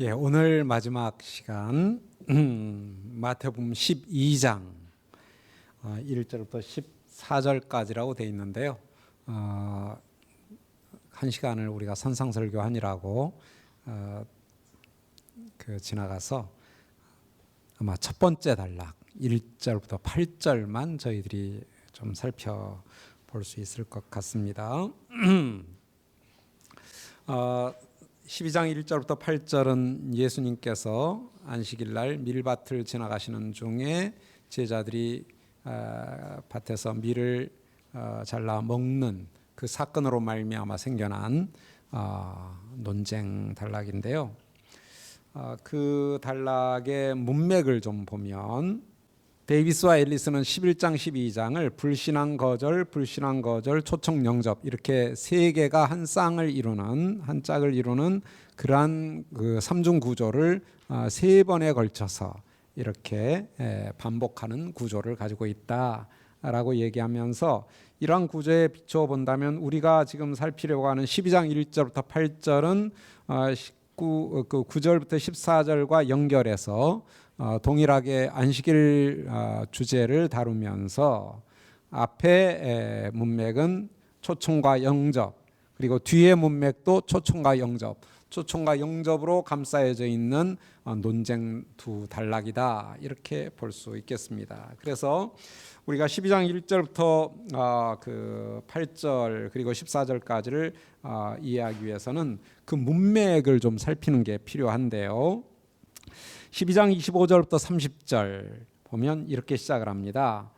예, 오늘 마지막 시간 마태복음 12장 1절부터 14절까지라고 되어 있는데요. 한 시간을 우리가 산상설교하니라고 지나가서 아마 첫 번째 단락 1절부터 8절만 저희들이 좀 살펴볼 수 있을 것 같습니다. 12장 1절부터 8절은 예수님께서 안식일 날 밀밭을 지나가시는 중에 제자들이 밭에서 밀을 잘라 먹는 그 사건으로 말미암아 생겨난 논쟁 단락인데요. 그 단락의 문맥을 좀 보면 데이비스와 앨리스는 11장 12장을 불신앙 거절, 초청 영접 이렇게 세 개가 한 쌍을 이루는 한 짝을 이루는 그러한 그 삼중 구조를 세 번에 걸쳐서 이렇게 반복하는 구조를 가지고 있다라고 얘기하면서 이러한 구조에 비추어 본다면 우리가 지금 살피려고 하는 12장 1절부터 8절은 9절부터 14절과 연결해서 동일하게 안식일 주제를 다루면서 앞에 문맥은 초청과 영접, 그리고 뒤에 문맥도 초청과 영접으로 감싸여져 있는 논쟁 두 단락이다, 이렇게 볼 수 있겠습니다. 그래서 우리가 12장 1절부터 8절 그리고 14절까지를 이해하기 위해서는 그 문맥을 좀 살피는 게 필요한데요. 12장 25절부터 30절 보면 이렇게 시작을 합니다.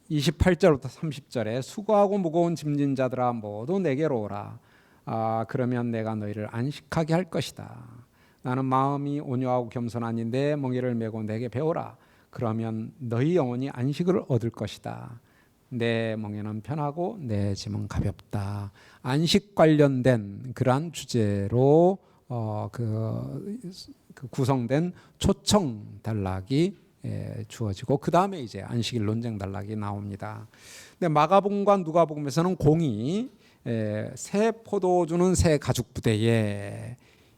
28절부터 30절에 수고하고 무거운 짐진 자들아 모두 내게로 오라. 그러면 내가 너희를 안식하게 할 것이다. 나는 마음이 온유하고 겸손하니 내 멍에를 메고 내게 배우라. 그러면 너희 영혼이 안식을 얻을 것이다. 내 멍에는 편하고 내 짐은 가볍다. 안식 관련된 그러한 주제로 구성된 초청 단락이 주어지고 그 다음에 이제 안식일 논쟁 단락이 나옵니다. 근데 마가복음과 누가복음에서는 공이 새 포도주는 새 가죽 부대에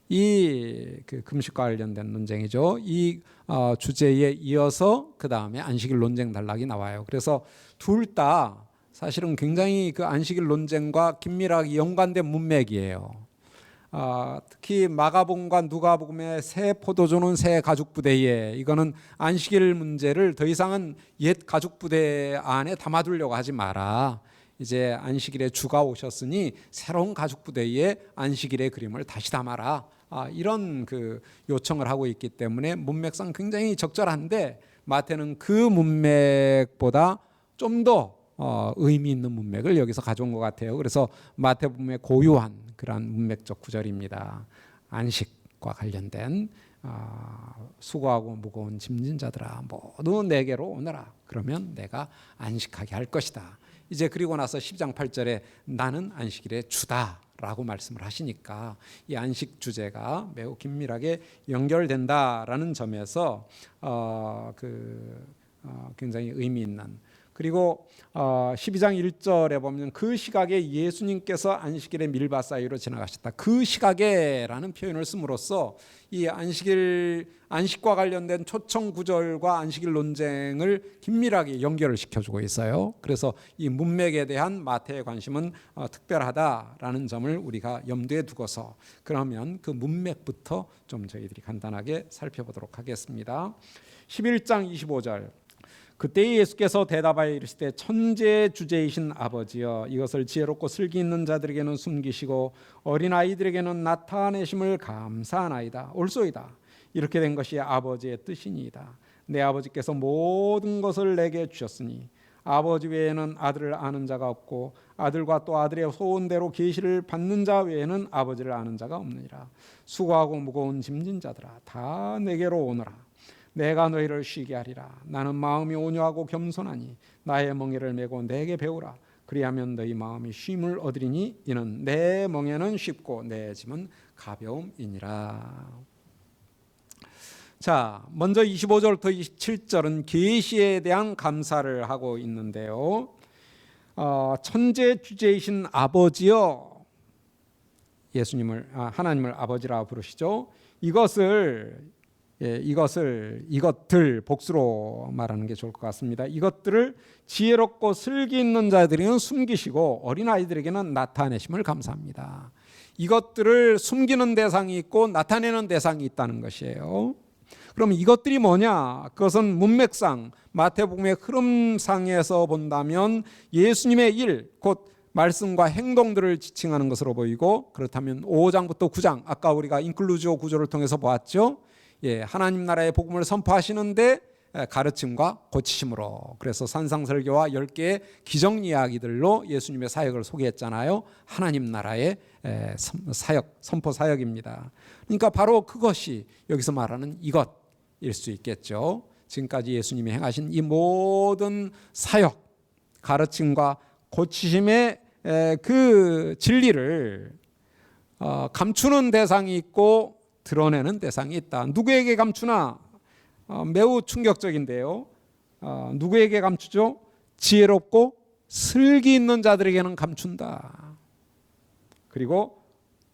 이 금식과 관련된 논쟁이죠. 이 주제에 이어서 그 다음에 안식일 논쟁 단락이 나와요. 그래서 둘 다 사실은 굉장히 그 안식일 논쟁과 긴밀하게 연관된 문맥이에요. 특히 마가복음과 누가복음의 새 포도주는 새 가죽 부대에, 이거는 안식일 문제를 더 이상은 옛 가죽 부대 안에 담아두려고 하지 마라. 이제 안식일에 주가 오셨으니 새로운 가죽 부대에 안식일의 그림을 다시 담아라. 이런 그 요청을 하고 있기 때문에 문맥상 굉장히 적절한데 마태는 그 문맥보다 좀 더 의미 있는 문맥을 여기서 가져온 것 같아요. 그래서 마태복음의 고유한 그러한 문맥적 구절입니다. 안식과 관련된 수고하고 무거운 짐진 자들아 모두 내게로 오너라. 그러면 내가 안식하게 할 것이다. 이제 그리고 나서 10장 8절에 나는 안식일의 주다라고 말씀을 하시니까 이 안식 주제가 매우 긴밀하게 연결된다라는 점에서 굉장히 의미 있는, 그리고 12장 1절에 보면 그 시각에 예수님께서 안식일의 밀밭 사이로 지나가셨다. 그 시각에라는 표현을 씀으로써 이 안식과 관련된 초청 구절과 안식일 논쟁을 긴밀하게 연결을 시켜주고 있어요. 그래서 이 문맥에 대한 마태의 관심은 특별하다라는 점을 우리가 염두에 두고서 그러면 그 문맥부터 좀 저희들이 간단하게 살펴보도록 하겠습니다. 11장 25절 그때 예수께서 대답하여 이르시되 천재 주제이신 아버지여 이것을 지혜롭고 슬기 있는 자들에게는 숨기시고 어린아이들에게는 나타내심을 감사하나이다. 옳소이다. 이렇게 된 것이 아버지의 뜻이니이다. 내 아버지께서 모든 것을 내게 주셨으니 아버지 외에는 아들을 아는 자가 없고 아들과 또 아들의 소원대로 계시를 받는 자 외에는 아버지를 아는 자가 없느니라. 수고하고 무거운 짐진 자들아 다 내게로 오너라. 내가 너희를 쉬게 하리라. 나는 마음이 온유하고 겸손하니 나의 멍에를 메고 내게 배우라. 그리하면 너희 마음이 쉼을 얻으리니 이는 내 멍에는 쉽고 내 짐은 가벼움이니라. 자, 먼저 25절부터 27절은 계시에 대한 감사를 하고 있는데요. 천재 주제이신 아버지여, 예수님을 하나님을 아버지라 부르시죠. 이것들 복수로 말하는 게 좋을 것 같습니다. 이것들을 지혜롭고 슬기 있는 자들에게는 숨기시고 어린아이들에게는 나타내심을 감사합니다. 이것들을 숨기는 대상이 있고 나타내는 대상이 있다는 것이에요. 그럼 이것들이 뭐냐? 그것은 문맥상 마태복음의 흐름상에서 본다면 예수님의 일, 곧 말씀과 행동들을 지칭하는 것으로 보이고, 그렇다면 5장부터 9장, 아까 우리가 인클루지오 구조를 통해서 보았죠. 하나님 나라의 복음을 선포하시는데 가르침과 고치심으로, 그래서 산상설교와 10개의 기정 이야기들로 예수님의 사역을 소개했잖아요. 하나님 나라의 사역, 선포 사역입니다. 그러니까 바로 그것이 여기서 말하는 이것일 수 있겠죠. 지금까지 예수님이 행하신 이 모든 사역, 가르침과 고치심의 그 진리를 감추는 대상이 있고 드러내는 대상이 있다. 누구에게 감추나? 매우 충격적인데요. 누구에게 감추죠? 지혜롭고 슬기 있는 자들에게는 감춘다. 그리고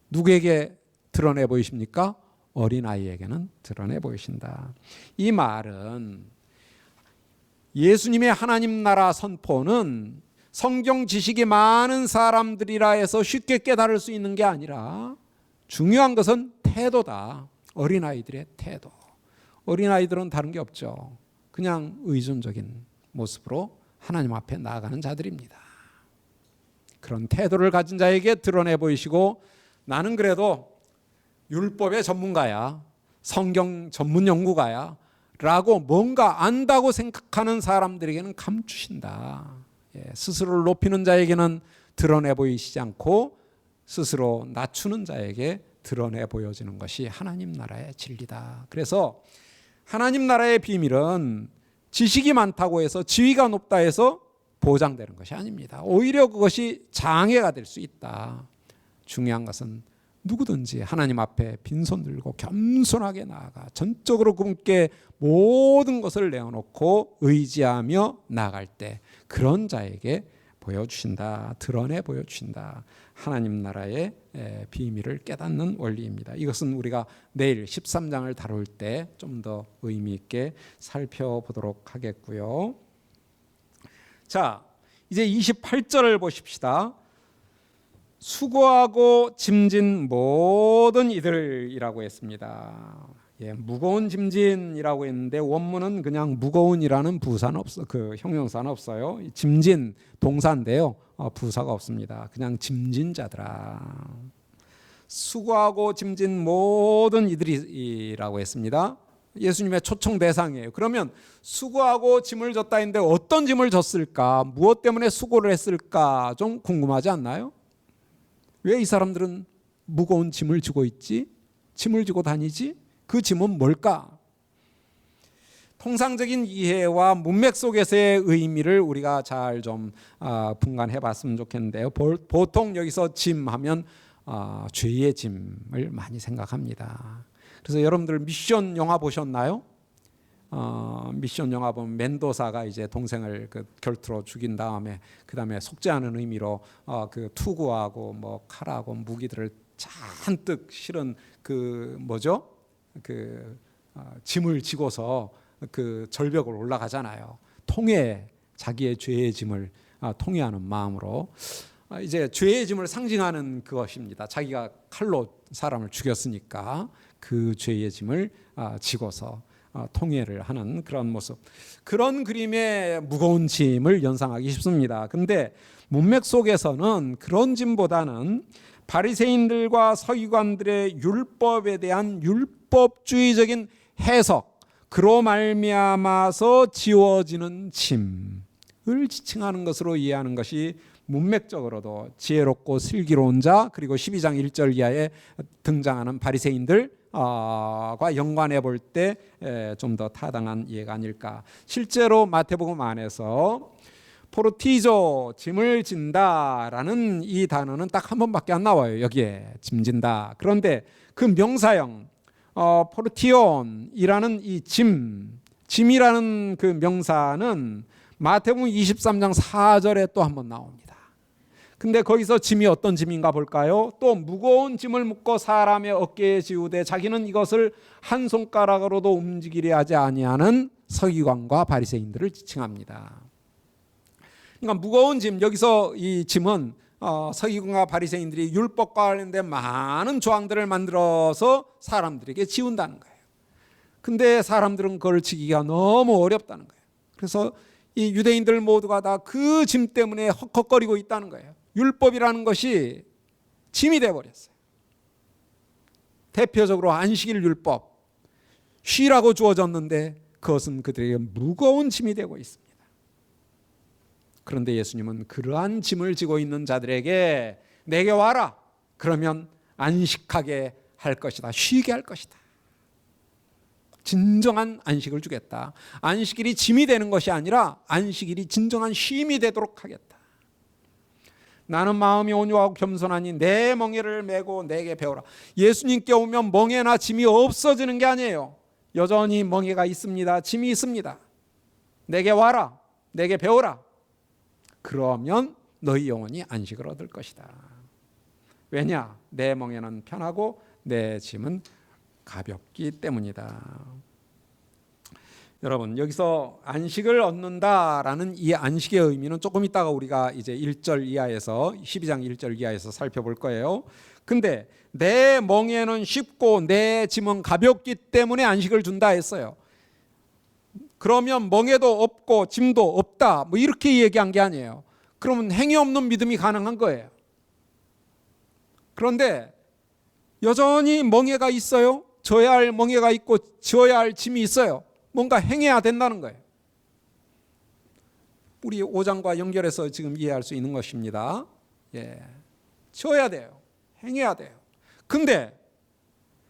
누구에게 드러내 보이십니까? 어린아이에게는 드러내 보이신다. 이 말은 예수님의 하나님 나라 선포는 성경 지식이 많은 사람들이라 해서 쉽게 깨달을 수 있는 게 아니라 중요한 것은 태도다. 어린아이들의 태도. 어린아이들은 다른 게 없죠. 그냥 의존적인 모습으로 하나님 앞에 나아가는 자들입니다. 그런 태도를 가진 자에게 드러내 보이시고, 나는 그래도 율법의 전문가야, 성경 전문 연구가야 라고 뭔가 안다고 생각하는 사람들에게는 감추신다. 스스로를 높이는 자에게는 드러내 보이시지 않고 스스로 낮추는 자에게 드러내 보여지는 것이 하나님 나라의 진리다. 그래서 하나님 나라의 비밀은 지식이 많다고 해서, 지위가 높다 해서 보장되는 것이 아닙니다. 오히려 그것이 장애가 될 수 있다. 중요한 것은 누구든지 하나님 앞에 빈손 들고 겸손하게 나아가 전적으로 그분께 모든 것을 내어놓고 의지하며 나아갈 때 그런 자에게 보여주신다. 드러내 보여주신다. 하나님 나라의 비밀을 깨닫는 원리입니다. 이것은 우리가 내일 13장을 다룰 때 좀 더 의미 있게 살펴보도록 하겠고요. 자, 이제 28절을 보십시다. 수고하고 짐진 모든 이들이라고 했습니다. 무거운 짐진이라고 했는데 원문은 그냥 무거운이라는 부사는 없어, 그 형용사는 없어요. 짐진 동사인데요, 부사가 없습니다. 그냥 짐진 자들아. 수고하고 짐진 모든 이들이라고 했습니다. 예수님의 초청 대상이에요. 그러면 수고하고 짐을 졌다 했는데 어떤 짐을 졌을까? 무엇 때문에 수고를 했을까? 좀 궁금하지 않나요? 왜 이 사람들은 무거운 짐을 지고 있지? 짐을 지고 다니지? 그 짐은 뭘까? 통상적인 이해와 문맥 속에서의 의미를 우리가 잘 좀 분간해 봤으면 좋겠는데요. 보통 여기서 짐하면 죄의 짐을 많이 생각합니다. 그래서 여러분들 미션 영화 보셨나요? 미션 영화 보면 멘도사가 이제 동생을 결투로 죽인 다음에 그 다음에 속죄하는 의미로 그 투구하고 뭐 칼하고 무기들을 잔뜩 실은 그 뭐죠? 짐을 지고서 그 절벽을 올라가잖아요. 자기의 죄의 짐을 통회하는 마음으로 이제 죄의 짐을 상징하는 그것입니다. 자기가 칼로 사람을 죽였으니까 그 죄의 짐을 지고서 통회를 하는 그런 모습, 그런 그림의 무거운 짐을 연상하기 쉽습니다. 그런데 문맥 속에서는 그런 짐보다는 바리새인들과 서기관들의 율법에 대한 율법주의적인 해석, 그로 말미암아서 지워지는 짐을 지칭하는 것으로 이해하는 것이 문맥적으로도 지혜롭고 슬기로운 자, 그리고 12장 1절 이하에 등장하는 바리새인들 과 연관해 볼 때 좀 더 타당한 이해가 아닐까. 실제로 마태복음 안에서 포르티조, 짐을 진다라는 이 단어는 딱 한 번밖에 안 나와요. 여기에 짐진다. 그런데 그 명사형 포르티온이라는 이 짐이라는 그 명사는 마태복음 23장 4절에 또 한 번 나옵니다. 근데 거기서 짐이 어떤 짐인가 볼까요? 또 무거운 짐을 묶고 사람의 어깨에 지우되 자기는 이것을 한 손가락으로도 움직이려 하지 아니하는 서기관과 바리새인들을 지칭합니다. 그러니까 무거운 짐, 여기서 이 짐은 서기관과 바리새인들이 율법과 관련된 많은 조항들을 만들어서 사람들에게 지운다는 거예요. 근데 사람들은 그걸 지기가 너무 어렵다는 거예요. 그래서 이 유대인들 모두가 다 그 짐 때문에 헉헉거리고 있다는 거예요. 율법이라는 것이 짐이 되어버렸어요. 대표적으로 안식일 율법, 쉬라고 주어졌는데 그것은 그들에게 무거운 짐이 되고 있습니다. 그런데 예수님은 그러한 짐을 지고 있는 자들에게 내게 와라. 그러면 안식하게 할 것이다. 쉬게 할 것이다. 진정한 안식을 주겠다. 안식일이 짐이 되는 것이 아니라 안식일이 진정한 쉼이 되도록 하겠다. 나는 마음이 온유하고 겸손하니 내 멍에를 메고 내게 배우라. 예수님께 오면 멍에나 짐이 없어지는 게 아니에요. 여전히 멍에가 있습니다. 짐이 있습니다. 내게 와라. 내게 배우라. 그러면 너희 영혼이 안식을 얻을 것이다. 왜냐? 내 멍에는 편하고 내 짐은 가볍기 때문이다. 여러분, 여기서 안식을 얻는다라는 이 안식의 의미는 조금 있다가 우리가 이제 1절 이하에서 12장 1절 이하에서 살펴볼 거예요. 근데 내 멍에는 쉽고 내 짐은 가볍기 때문에 안식을 준다 했어요. 그러면 멍에도 없고 짐도 없다, 뭐 이렇게 얘기한 게 아니에요. 그러면 행위 없는 믿음이 가능한 거예요. 그런데 여전히 멍에가 있어요. 져야 할 멍에가 있고 지어야 할 짐이 있어요. 뭔가 행해야 된다는 거예요. 우리 5장과 연결해서 지금 이해할 수 있는 것입니다. 지어야 돼요. 행해야 돼요. 근데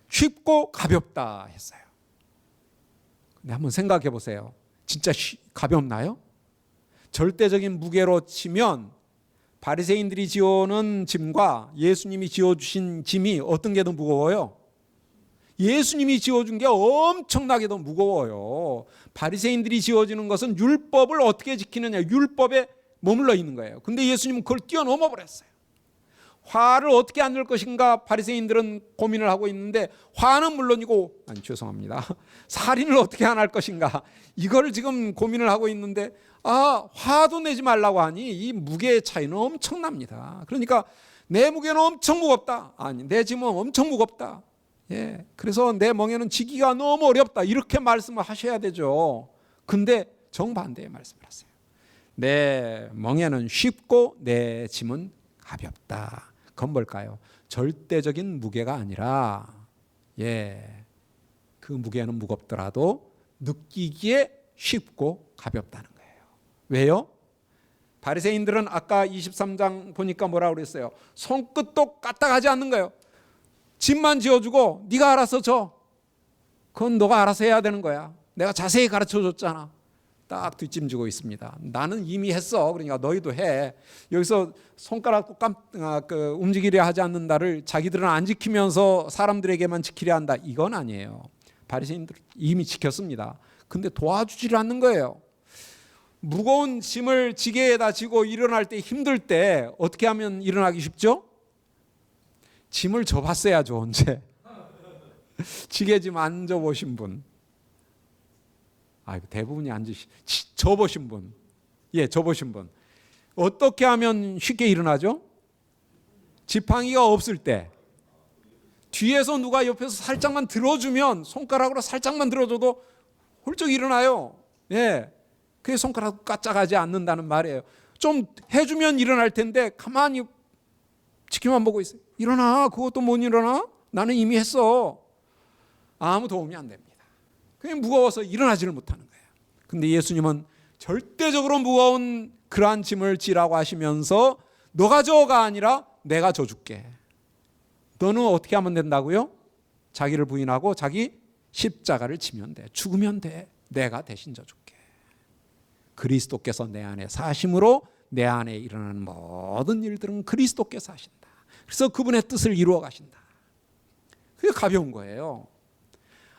쉽고 가볍다 했어요. 근데 한번 생각해 보세요. 진짜 가볍나요? 절대적인 무게로 치면 바리새인들이 지어오는 짐과 예수님이 지어주신 짐이 어떤 게 더 무거워요? 예수님이 지어준 게 엄청나게 더 무거워요. 바리새인들이 지어주는 것은 율법을 어떻게 지키느냐, 율법에 머물러 있는 거예요. 근데 예수님은 그걸 뛰어넘어 버렸어요. 화를 어떻게 안 낼 것인가 바리새인들은 고민을 하고 있는데, 화는 물론이고, 죄송합니다, 살인을 어떻게 안 할 것인가, 이걸 지금 고민을 하고 있는데, 화도 내지 말라고 하니 이 무게의 차이는 엄청납니다. 그러니까 내 무게는 엄청 무겁다, 내 짐은 엄청 무겁다, 그래서 내 멍에는 지기가 너무 어렵다, 이렇게 말씀을 하셔야 되죠. 근데 정반대의 말씀을 하세요. 내 멍에는 쉽고 내 짐은 가볍다. 그건 뭘까요? 절대적인 무게가 아니라, 그 무게는 무겁더라도 느끼기에 쉽고 가볍다는 거예요. 왜요? 바리새인들은 아까 23장 보니까 뭐라고 그랬어요? 손끝도 까딱하지 않는 거예요. 짐만 지어주고 네가 알아서 줘. 그건 너가 알아서 해야 되는 거야. 내가 자세히 가르쳐줬잖아. 딱 뒷짐지고 있습니다. 나는 이미 했어. 그러니까 너희도 해. 여기서 손가락도 움직이려 하지 않는다를 자기들은 안 지키면서 사람들에게만 지키려 한다, 이건 아니에요. 바리새인들은 이미 지켰습니다. 근데 도와주지를 않는 거예요. 무거운 짐을 지게에다 지고 일어날 때 힘들 때 어떻게 하면 일어나기 쉽죠? 짐을 져봤어야죠. 언제 지게짐 안 져보신 분, 대부분이 져보신 분, 져보신 분, 어떻게 하면 쉽게 일어나죠? 지팡이가 없을 때 뒤에서 누가 옆에서 살짝만 들어주면, 손가락으로 살짝만 들어줘도 훌쩍 일어나요. 그게 손가락 까짝하지 않는다는 말이에요. 좀 해주면 일어날 텐데 가만히 지키만 보고 있어요. 일어나. 그것도 못 일어나? 나는 이미 했어. 아무 도움이 안 됩니다. 그냥 무거워서 일어나지를 못하는 거예요. 근데 예수님은 절대적으로 무거운 그러한 짐을 지라고 하시면서 너가 져가 아니라 내가 져줄게. 너는 어떻게 하면 된다고요? 자기를 부인하고 자기 십자가를 지면 돼. 죽으면 돼. 내가 대신 져줄게. 그리스도께서 내 안에 사심으로 내 안에 일어나는 모든 일들은 그리스도께서 하신다. 그래서 그분의 뜻을 이루어 가신다. 그게 가벼운 거예요.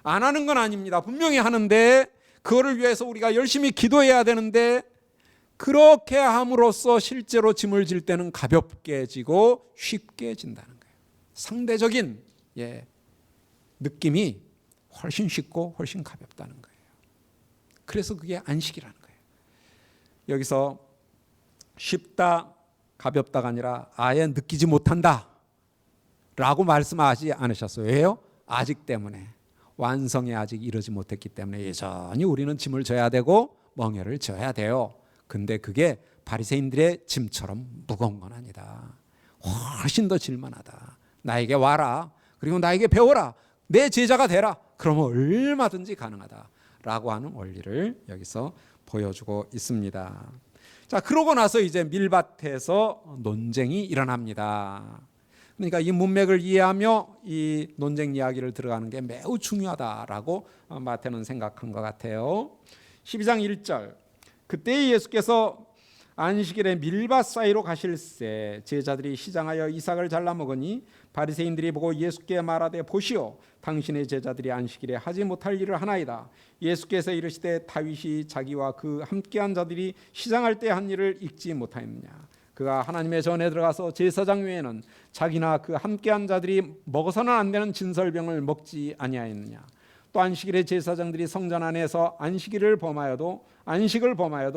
안 하는 건 아닙니다. 분명히 하는데, 그거를 위해서 우리가 열심히 기도해야 되는데, 그렇게 함으로써 실제로 짐을 질 때는 가볍게 지고 쉽게 진다는 거예요. 상대적인 느낌이 훨씬 쉽고 훨씬 가볍다는 거예요. 그래서 그게 안식이라는 거예요. 여기서 쉽다, 가볍다가 아니라 아예 느끼지 못한다 라고 말씀하지 않으셨어요. 왜요? 아직 때문에, 완성에 아직 이르지 못했기 때문에 여전히 우리는 짐을 져야 되고 멍에를 져야 돼요. 근데 그게 바리새인들의 짐처럼 무거운 건 아니다. 훨씬 더 질만하다. 나에게 와라. 그리고 나에게 배워라. 내 제자가 되라. 그러면 얼마든지 가능하다라고 하는 원리를 여기서 보여주고 있습니다. 자, 그러고 나서 이제 밀밭에서 논쟁이 일어납니다. 그러니까 이 문맥을 이해하며 이 논쟁 이야기를 들어가는 게 매우 중요하다라고 마태는 생각한 것 같아요. 12장 1절. 그때 예수께서 안식일에 밀밭 사이로 가실새 제자들이 시장하여 이삭을 잘라 먹으니 바리새인들이 보고 예수께 말하되 보시오 당신의 제자들이 안식일에 하지 못할 일을 하나이다. 예수께서 이르시되 다윗이 자기와 그 함께한 자들이 시장할 때 한 일을 읽지 못하였느냐. 그가 하나님의 전에 들어가서 제사장 외에는 자기나 그 함께한 자들이 먹어서는 안 되는 진설병을 먹지 아니하였느냐. 또 안식일에 제사장들이 성전 안에서 안식을 범하여도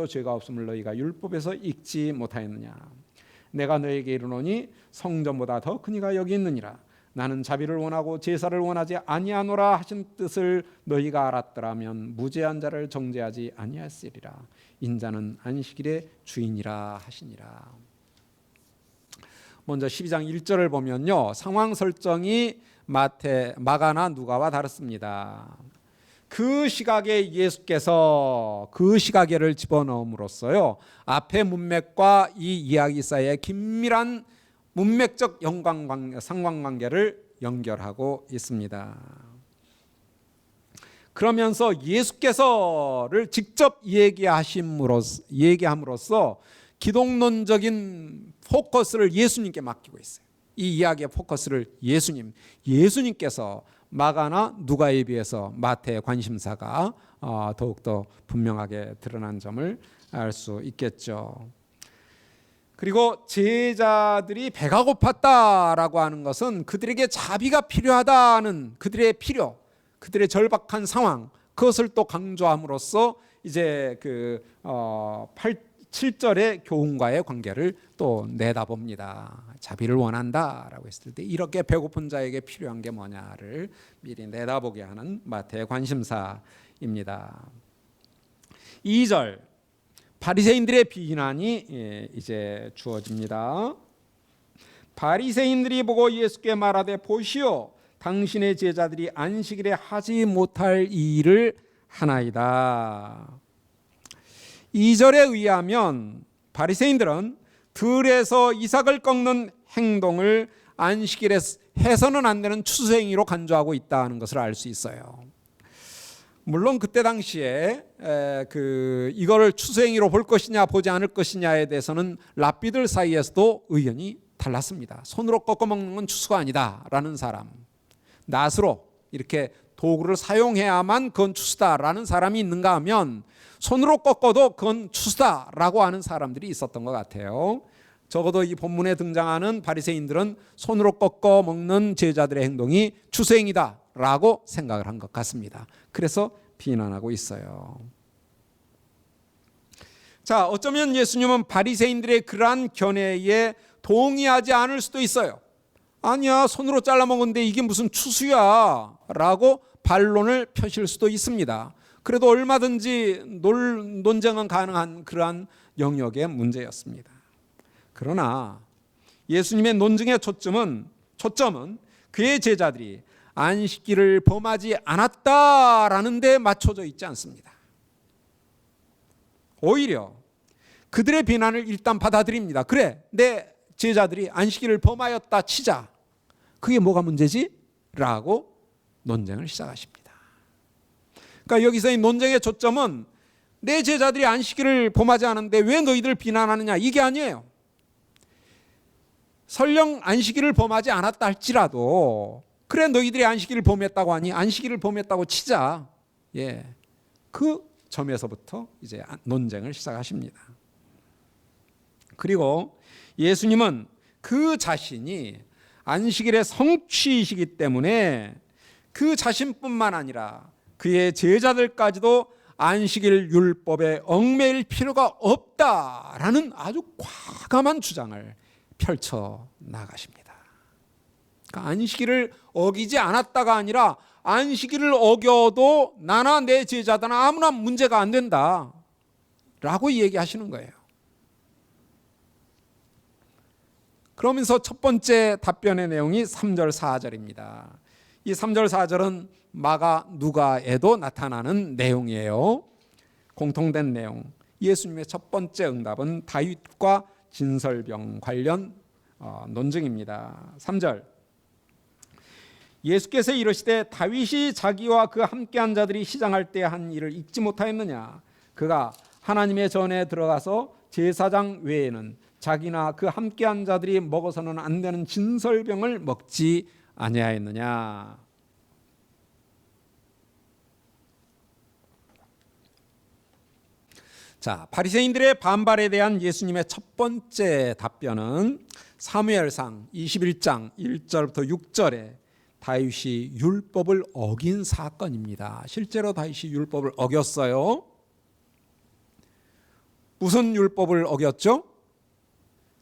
죄가 없음을 너희가 율법에서 읽지 못하였느냐. 내가 너에게 이르노니 성전보다 더 큰 이가 여기 있느니라. 나는 자비를 원하고 제사를 원하지 아니하노라 하신 뜻을 너희가 알았더라면 무죄한 자를 정죄하지 아니하였으리라. 인자는 안식일의 주인이라 하시니라. 먼저 12장 1절을 보면요, 상황 설정이 마가나 누가와 다릅니다. 그 시각에 예수께서 그 시각에를 집어넣음으로써요, 앞의 문맥과 이 이야기 사이에 긴밀한 문맥적 상관관계를 연결하고 있습니다. 그러면서 예수께서를 직접 얘기함으로써 기독론적인 포커스를 예수님께 맡기고 있어요. 이 이야기의 포커스를 예수님께서 마가나 누가에 비해서 마태의 관심사가 더욱더 분명하게 드러난 점을 알 수 있겠죠. 그리고 제자들이 배가 고팠다라고 하는 것은 그들에게 자비가 필요하다는 그들의 필요, 그들의 절박한 상황, 그것을 또 강조함으로써 이제 7절의 교훈과의 관계를 또 내다봅니다. 자비를 원한다라고 했을 때 이렇게 배고픈 자에게 필요한 게 뭐냐를 미리 내다보게 하는 마태의 관심사입니다. 2절 바리새인들의 비난이 이제 주어집니다. 바리새인들이 보고 예수께 말하되 보시오 당신의 제자들이 안식일에 하지 못할 일을 하나이다. 2절에 의하면 바리새인들은 들에서 이삭을 꺾는 행동을 안식일에 해서는 안 되는 추수행위로 간주하고 있다는 것을 알 수 있어요. 물론 그때 당시에 이거를 추수행위로 볼 것이냐 보지 않을 것이냐에 대해서는 랍비들 사이에서도 의견이 달랐습니다. 손으로 꺾어 먹는 건 추수가 아니다라는 사람, 낫으로 이렇게 도구를 사용해야만 그건 추수다라는 사람이 있는가 하면 손으로 꺾어도 그건 추수다라고 하는 사람들이 있었던 것 같아요. 적어도 이 본문에 등장하는 바리새인들은 손으로 꺾어 먹는 제자들의 행동이 추수행위다라고 생각을 한 것 같습니다. 그래서 비난하고 있어요. 자, 어쩌면 예수님은 바리새인들의 그러한 견해에 동의하지 않을 수도 있어요. 아니야, 손으로 잘라 먹었는데 이게 무슨 추수야 라고 반론을 펴실 수도 있습니다. 그래도 얼마든지 논쟁은 가능한 그러한 영역의 문제였습니다. 그러나 예수님의 논증의 초점은 그의 제자들이 안식일을 범하지 않았다라는 데 맞춰져 있지 않습니다. 오히려 그들의 비난을 일단 받아들입니다. 그래, 내 제자들이 안식일을 범하였다 치자. 그게 뭐가 문제지? 라고 논쟁을 시작하십니다. 그러니까 여기서 이 논쟁의 초점은 내 제자들이 안식일을 범하지 않았는데 왜 너희들 비난하느냐, 이게 아니에요. 설령 안식일을 범하지 않았다 할지라도 그래, 너희들이 안식일을 범했다고 하니 안식일을 범했다고 치자. 그 점에서부터 이제 논쟁을 시작하십니다. 그리고 예수님은 그 자신이 안식일의 성취이시기 때문에 그 자신뿐만 아니라 그의 제자들까지도 안식일 율법에 얽매일 필요가 없다라는 아주 과감한 주장을 펼쳐 나가십니다. 그러니까 안식일을 어기지 않았다가 아니라 안식일을 어겨도 나나 내 제자들은 아무나 문제가 안 된다라고 얘기하시는 거예요. 그러면서 첫 번째 답변의 내용이 3절 4절입니다. 이 3절 4절은 마가 누가에도 나타나는 내용이에요. 공통된 내용. 예수님의 첫 번째 응답은 다윗과 진설병 관련 논증입니다. 3절. 예수께서 이르시되 다윗이 자기와 그 함께한 자들이 시장할 때 한 일을 잊지 못하였느냐. 그가 하나님의 전에 들어가서 제사장 외에는 자기나 그 함께한 자들이 먹어서는 안 되는 진설병을 먹지 아니하였느냐. 자, 바리새인들의 반발에 대한 예수님의 첫 번째 답변은 사무엘상 21장 1절부터 6절에 다윗이 율법을 어긴 사건입니다. 실제로 다윗이 율법을 어겼어요. 무슨 율법을 어겼죠?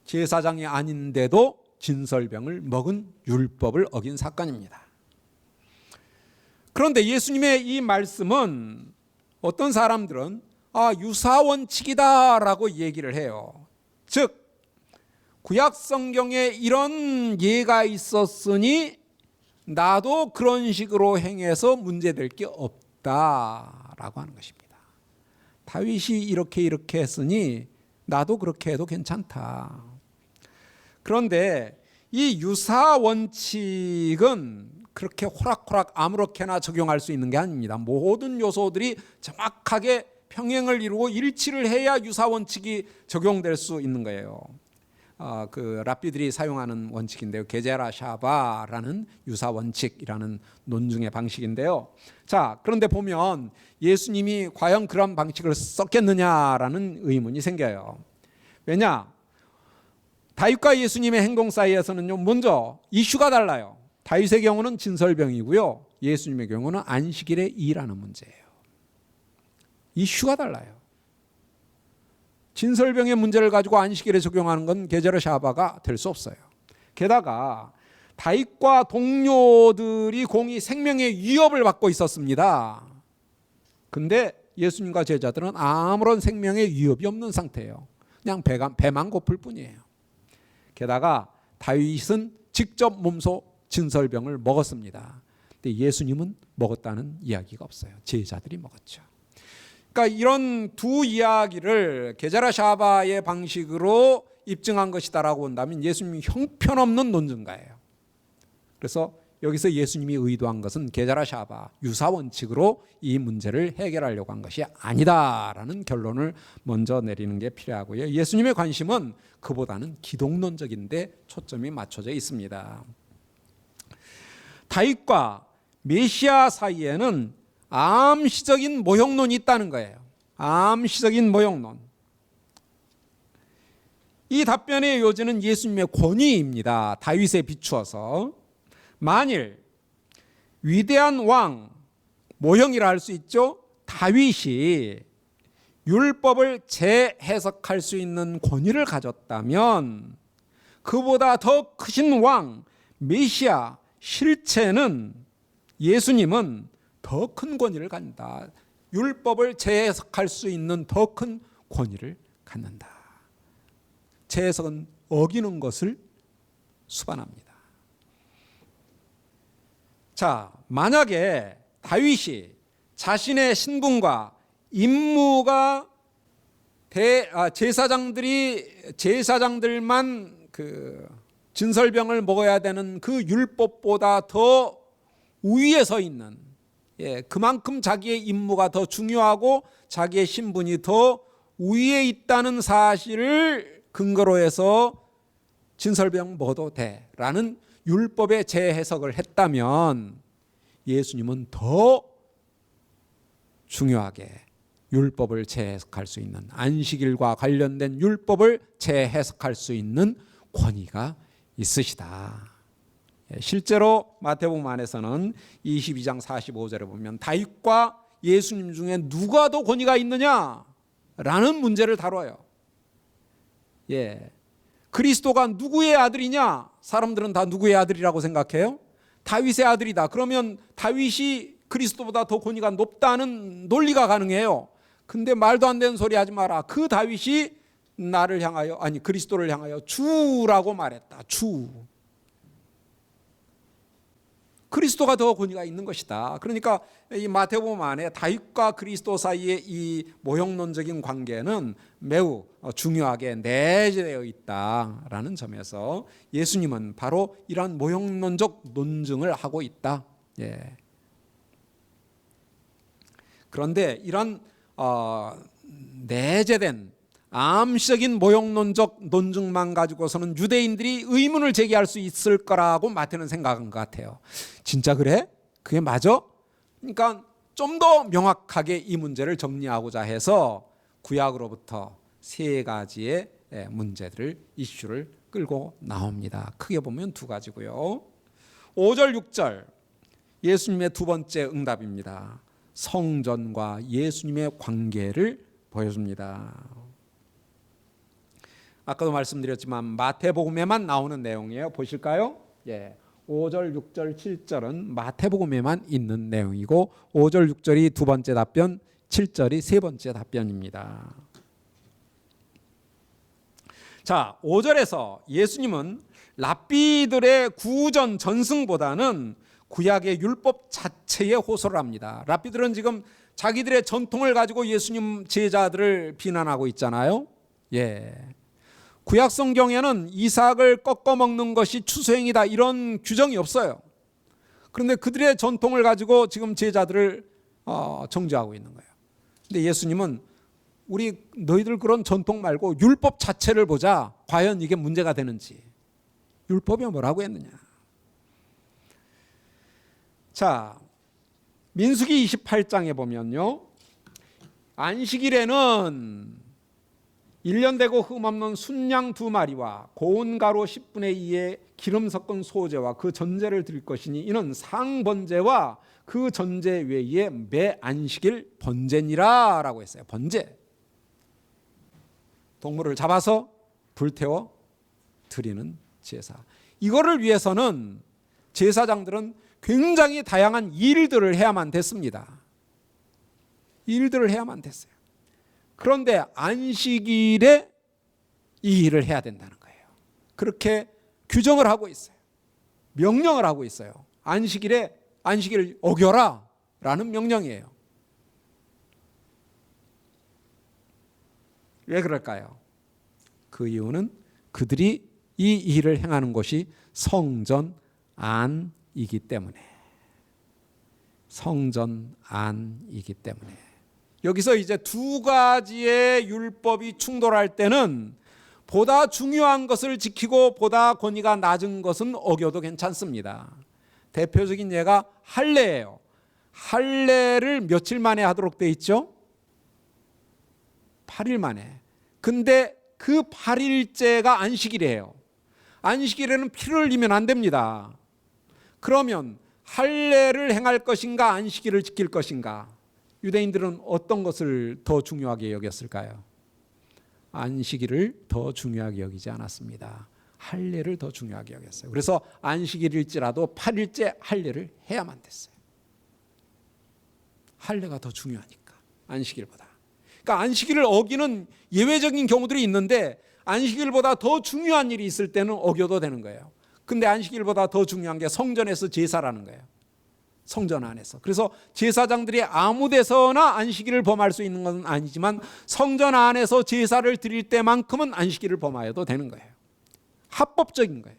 제사장이 아닌데도 진설병을 먹은 율법을 어긴 사건입니다. 그런데 예수님의 이 말씀은 어떤 사람들은 유사원칙이다라고 얘기를 해요. 즉 구약 성경에 이런 예가 있었으니 나도 그런 식으로 행해서 문제될 게 없다라고 하는 것입니다. 다윗이 이렇게 했으니 나도 그렇게 해도 괜찮다. 그런데 이 유사원칙은 그렇게 호락호락 아무렇게나 적용할 수 있는 게 아닙니다. 모든 요소들이 정확하게 평행을 이루고 일치를 해야 유사원칙이 적용될 수 있는 거예요. 그 랍비들이 사용하는 원칙인데요. 게제라 샤바라는 유사원칙이라는 논증의 방식인데요. 자, 그런데 보면 예수님이 과연 그런 방식을 썼겠느냐라는 의문이 생겨요. 왜냐? 다윗과 예수님의 행동 사이에서는요, 먼저 이슈가 달라요. 다윗의 경우는 진설병이고요, 예수님의 경우는 안식일에 일하는 문제예요. 이슈가 달라요. 진설병의 문제를 가지고 안식일에 적용하는 건 게제르 샤바가 될 수 없어요. 게다가 다윗과 동료들이 공히 생명의 위협을 받고 있었습니다. 근데 예수님과 제자들은 아무런 생명의 위협이 없는 상태예요. 그냥 배만 고플 뿐이에요. 게다가 다윗은 직접 몸소 진설병을 먹었습니다. 근데 예수님은 먹었다는 이야기가 없어요. 제자들이 먹었죠. 그러니까 이런 두 이야기를 게제라 샤바의 방식으로 입증한 것이다라고 본다면 예수님이 형편없는 논증가예요. 그래서 여기서 예수님이 의도한 것은 게제라 샤바 유사원칙으로 이 문제를 해결하려고 한 것이 아니다라는 결론을 먼저 내리는 게 필요하고요. 예수님의 관심은 그보다는 기독론적인데 초점이 맞춰져 있습니다. 다윗과 메시아 사이에는 암시적인 모형론이 있다는 거예요. 암시적인 모형론. 이 답변의 요지는 예수님의 권위입니다. 다윗에 비추어서 만일 위대한 왕, 모형이라 할 수 있죠, 다윗이 율법을 재해석할 수 있는 권위를 가졌다면 그보다 더 크신 왕, 메시아, 실체는 예수님은 더 큰 권위를 갖는다. 율법을 재해석할 수 있는 더 큰 권위를 갖는다. 재해석은 어기는 것을 수반합니다. 자, 만약에 다윗이 자신의 신분과 임무가 제사장들만 그 진설병을 먹어야 되는 그 율법보다 더 우위에 서 있는, 그만큼 자기의 임무가 더 중요하고 자기의 신분이 더 우위에 있다는 사실을 근거로 해서 진설병 먹어도 돼라는 율법의 재해석을 했다면 예수님은 더 중요하게, 율법을 재해석할 수 있는, 안식일과 관련된 율법을 재해석할 수 있는 권위가 있으시다. 실제로 마태복음 안에서는 22장 45절에 보면 다윗과 예수님 중에 누가 더 권위가 있느냐라는 문제를 다뤄요. 그리스도가 누구의 아들이냐? 사람들은 다 누구의 아들이라고 생각해요? 다윗의 아들이다. 그러면 다윗이 그리스도보다 더 권위가 높다는 논리가 가능해요. 근데 말도 안 되는 소리 하지 마라. 그 다윗이 나를 향하여, 아니 그리스도를 향하여 주라고 말했다. 주. 그리스도가 더 권위가 있는 것이다. 그러니까 이 마태복음 안에 다윗과 그리스도 사이의 이 모형론적인 관계는 매우 중요하게 내재되어 있다라는 점에서 예수님은 바로 이러한 모형론적 논증을 하고 있다. 그런데 이런 내재된 암시적인 모형론적 논증만 가지고서는 유대인들이 의문을 제기할 수 있을 거라고 마태는 생각한 것 같아요. 진짜 그래? 그게 맞아? 그러니까 좀 더 명확하게 이 문제를 정리하고자 해서 구약으로부터 세 가지의 문제들을, 이슈를 끌고 나옵니다. 크게 보면 두 가지고요. 5절 6절 예수님의 두 번째 응답입니다. 성전과 예수님의 관계를 보여줍니다. 아까도 말씀드렸지만 마태복음에만 나오는 내용이에요. 보실까요? 5절, 6절, 7절은 마태복음에만 있는 내용이고 5절, 6절이 두 번째 답변, 7절이 세 번째 답변입니다. 자, 5절에서 예수님은 랍비들의 구전 전승보다는 구약의 율법 자체에 호소를 합니다. 랍비들은 지금 자기들의 전통을 가지고 예수님 제자들을 비난하고 있잖아요. 구약 성경에는 이삭을 꺾어 먹는 것이 추수행위다 이런 규정이 없어요. 그런데 그들의 전통을 가지고 지금 제자들을 정죄하고 있는 거예요. 근데 예수님은 너희들 그런 전통 말고 율법 자체를 보자. 과연 이게 문제가 되는지. 율법이 뭐라고 했느냐. 자, 민수기 28장에 보면요. 안식일에는 1년 되고 흠 없는 순양 2마리와 고운 가루 10분의 2의 기름 섞은 소제와 그 전제를 드릴 것이니 이는 상번제와 그 전제 외에 매 안식일 번제니라 라고 했어요. 번제. 동물을 잡아서 불태워 드리는 제사. 이거를 위해서는 제사장들은 굉장히 다양한 일들을 해야만 됐습니다. 일들을 해야만 됐어요. 그런데 안식일에 이 일을 해야 된다는 거예요. 그렇게 규정을 하고 있어요. 명령을 하고 있어요. 안식일을 어겨라 라는 명령이에요. 왜 그럴까요? 그 이유는 그들이 이 일을 행하는 곳이 성전 안이기 때문에. 성전 안이기 때문에. 여기서 이제 두 가지의 율법이 충돌할 때는 보다 중요한 것을 지키고 보다 권위가 낮은 것은 어겨도 괜찮습니다. 대표적인 예가 할례예요. 할례를 며칠 만에 하도록 돼 있죠? 8일 만에. 근데 그 8일째가 안식일이에요. 안식일에는 피를 흘리면 안 됩니다. 그러면 할례를 행할 것인가 안식일을 지킬 것인가? 유대인들은 어떤 것을 더 중요하게 여겼을까요? 안식일을 더 중요하게 여기지 않았습니다. 할례를 더 중요하게 여겼어요. 그래서 안식일일지라도 8일째 할례를 해야만 됐어요. 할례가 더 중요하니까 안식일보다. 그러니까 안식일을 어기는 예외적인 경우들이 있는데 안식일보다 더 중요한 일이 있을 때는 어겨도 되는 거예요. 근데 안식일보다 더 중요한 게 성전에서 제사라는 거예요. 성전 안에서. 그래서 제사장들이 아무 데서나 안식일을 범할 수 있는 건 아니지만 성전 안에서 제사를 드릴 때만큼은 안식일을 범하여도 되는 거예요. 합법적인 거예요.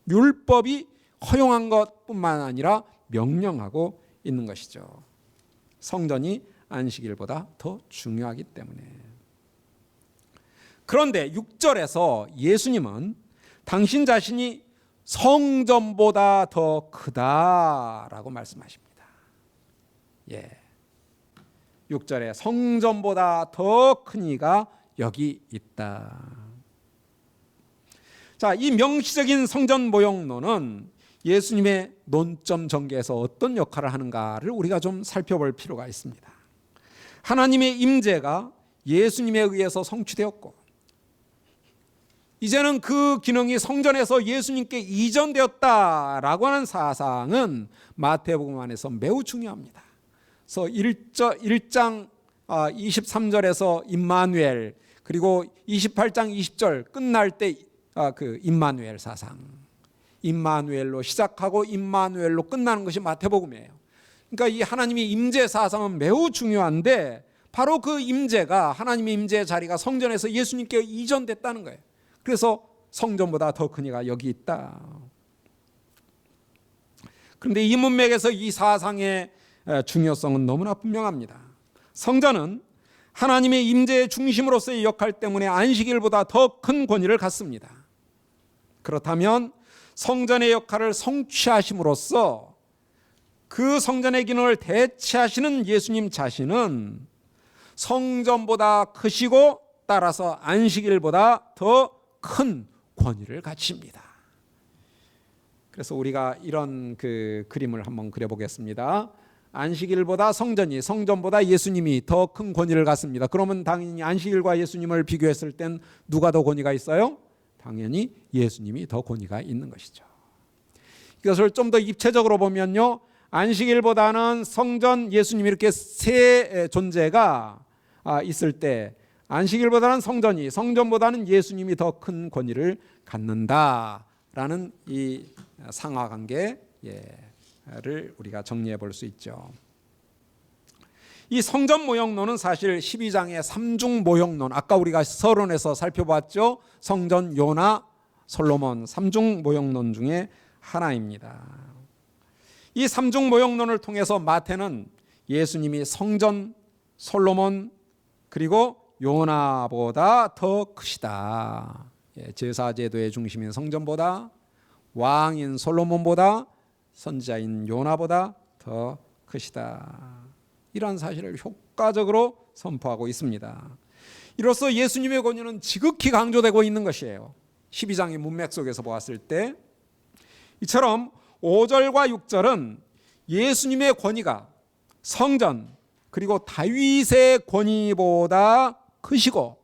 율법이 허용한 것뿐만 아니라 명령하고 있는 것이죠. 성전이 안식일보다 더 중요하기 때문에. 그런데 6절에서 예수님은 당신 자신이 성전보다 더 크다라고 말씀하십니다. 6절에 성전보다 더 큰 이가 여기 있다. 자, 이 명시적인 성전 모형론은 예수님의 논점 전개에서 어떤 역할을 하는가를 우리가 좀 살펴볼 필요가 있습니다. 하나님의 임재가 예수님에 의해서 성취되었고 이제는 그 기능이 성전에서 예수님께 이전되었다라고 하는 사상은 마태복음 안에서 매우 중요합니다. 그래서 1장 23절에서 임마누엘, 그리고 28장 20절 끝날 때 그 임마누엘 사상, 임마누엘로 시작하고 임마누엘로 끝나는 것이 마태복음이에요. 그러니까 이 하나님의 임재 사상은 매우 중요한데 바로 그 임재가, 하나님의 임재의 자리가 성전에서 예수님께 이전됐다는 거예요. 그래서 성전보다 더 큰 이가 여기 있다. 그런데 이 문맥에서 이 사상의 중요성은 너무나 분명합니다. 성전은 하나님의 임재의 중심으로서의 역할 때문에 안식일보다 더 큰 권위를 갖습니다. 그렇다면 성전의 역할을 성취하심으로써 그 성전의 기능을 대체하시는 예수님 자신은 성전보다 크시고 따라서 안식일보다 더 큰 권위를 가집니다. 그래서 우리가 이런 그 그림을 한번 그려보겠습니다. 안식일보다 성전이, 성전보다 예수님이 더 큰 권위를 갖습니다. 그러면 당연히 안식일과 예수님을 비교했을 땐 누가 더 권위가 있어요? 당연히 예수님이 더 권위가 있는 것이죠. 이것을 좀 더 입체적으로 보면요, 안식일보다는 성전, 예수님 이렇게 세 존재가 있을 때 안식일보다는 성전이, 성전보다는 예수님이 더 큰 권위를 갖는다라는 이 상하관계를 우리가 정리해 볼 수 있죠. 이 성전 모형론은 사실 12장의 삼중 모형론, 아까 우리가 서론에서 살펴봤죠. 성전, 요나, 솔로몬 삼중 모형론 중에 하나입니다. 이 삼중 모형론을 통해서 마태는 예수님이 성전, 솔로몬 그리고 요나보다 더 크시다. 제사제도의 중심인 성전보다, 왕인 솔로몬보다, 선지자인 요나보다 더 크시다. 이런 사실을 효과적으로 선포하고 있습니다. 이로써 예수님의 권위는 지극히 강조되고 있는 것이에요. 12장의 문맥 속에서 보았을 때 이처럼 5절과 6절은 예수님의 권위가 성전 그리고 다윗의 권위보다 크시고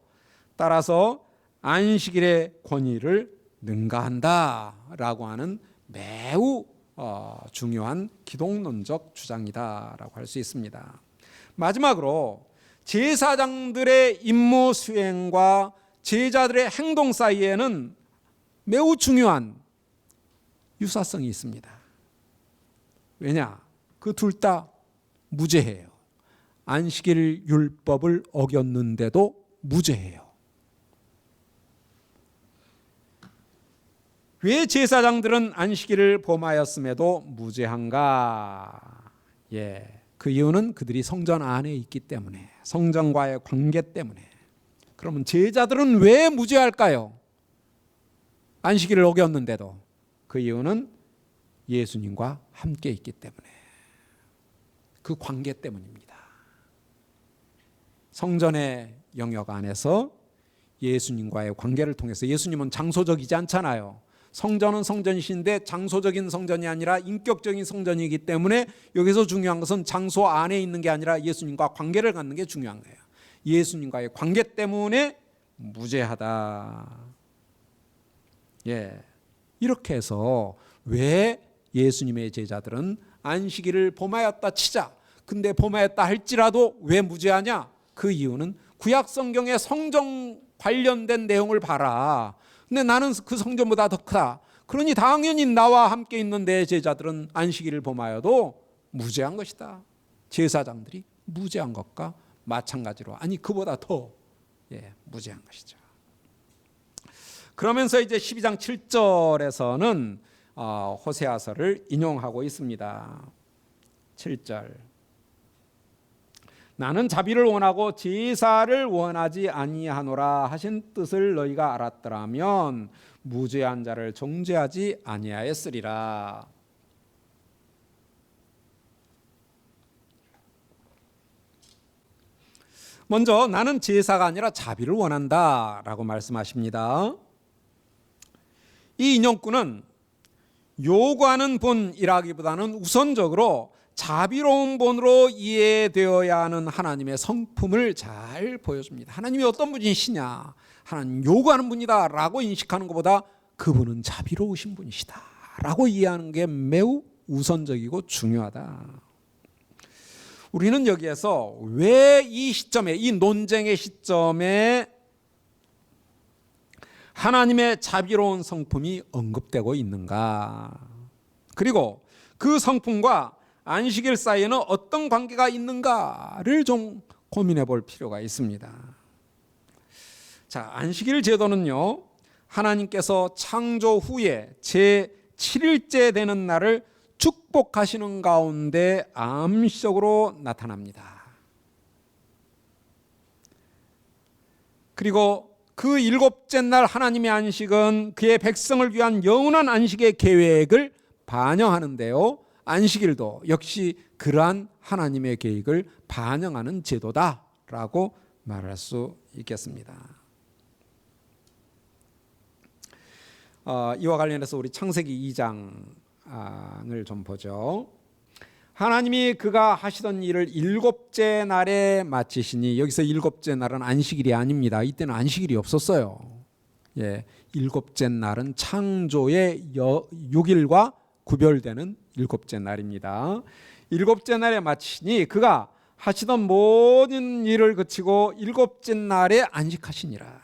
따라서 안식일의 권위를 능가한다라고 하는 매우 중요한 기독론적 주장이다라고 할 수 있습니다. 마지막으로 제사장들의 임무 수행과 제자들의 행동 사이에는 매우 중요한 유사성이 있습니다. 왜냐? 그 둘 다 무죄해요. 안식일 율법을 어겼는데도 무죄해요. 왜 제사장들은 안식일을 범하였음에도 무죄한가? 그 이유는 그들이 성전 안에 있기 때문에, 성전과의 관계 때문에. 그러면 제자들은 왜 무죄할까요? 안식일을 어겼는데도. 그 이유는 예수님과 함께 있기 때문에, 그 관계 때문입니다. 성전의 영역 안에서 예수님과의 관계를 통해서, 예수님은 장소적이지 않잖아요. 성전은 성전이신데 장소적인 성전이 아니라 인격적인 성전이기 때문에 여기서 중요한 것은 장소 안에 있는 게 아니라 예수님과 관계를 갖는 게 중요한 거예요. 예수님과의 관계 때문에 무죄하다. 이렇게 해서 왜 예수님의 제자들은 안식일을 범하였다 치자. 근데 범하였다 할지라도 왜 무죄하냐? 그 이유는 구약 성경의 성전 관련된 내용을 봐라. 근데 나는 그 성전보다 더 크다. 그러니 당연히 나와 함께 있는 내 제자들은 안식일을 범하여도 무죄한 것이다. 제사장들이 무죄한 것과 마찬가지로, 아니 그보다 더 무죄한 것이죠. 그러면서 이제 12장 7절에서는 호세아서를 인용하고 있습니다. 7절. 나는 자비를 원하고 제사를 원하지 아니하노라 하신 뜻을 너희가 알았더라면 무죄한 자를 정죄하지 아니하였으리라. 먼저 나는 제사가 아니라 자비를 원한다라고 말씀하십니다. 이 인용구는 요구하는 본이라기보다는 우선적으로 자비로운 본으로 이해되어야 하는 하나님의 성품을 잘 보여줍니다. 하나님이 어떤 분이시냐, 하나님 요구하는 분이다라고 인식하는 것보다 그분은 자비로우신 분이시다라고 이해하는 게 매우 우선적이고 중요하다. 우리는 여기에서 왜 이 시점에, 이 논쟁의 시점에 하나님의 자비로운 성품이 언급되고 있는가? 그리고 그 성품과 안식일 사이에는 어떤 관계가 있는가를 좀 고민해 볼 필요가 있습니다. 자, 안식일 제도는요, 하나님께서 창조 후에 제7일째 되는 날을 축복하시는 가운데 암시적으로 나타납니다. 그리고 그 일곱째 날 하나님의 안식은 그의 백성을 위한 영원한 안식의 계획을 반영하는데요, 안식일도 역시 그러한 하나님의 계획을 반영하는 제도다라고 말할 수 있겠습니다. 이와 관련해서 우리 창세기 2장을 좀 보죠. 하나님이 그가 하시던 일을 일곱째 날에 마치시니, 여기서 일곱째 날은 안식일이 아닙니다. 이때는 안식일이 없었어요. 예, 일곱째 날은 창조의 6일과 구별되는 일곱째 날입니다. 일곱째 날에 마치시니 그가 하시던 모든 일을 그치고 일곱째 날에 안식하시니라.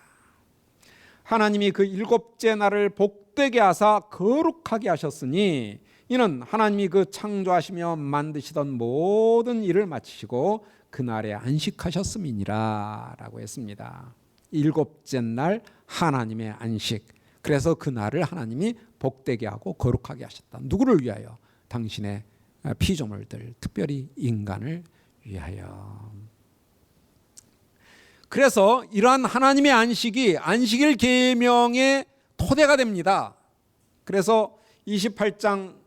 하나님이 그 일곱째 날을 복되게 하사 거룩하게 하셨으니 이는 하나님이 그 창조하시며 만드시던 모든 일을 마치시고 그날에 안식하셨음이니라 라고 했습니다. 일곱째 날 하나님의 안식, 그래서 그날을 하나님이 복되게 하고 거룩하게 하셨다. 누구를 위하여? 당신의 피조물들, 특별히 인간을 위하여. 그래서 이러한 하나님의 안식이 안식일 계명의 토대가 됩니다. 그래서 28장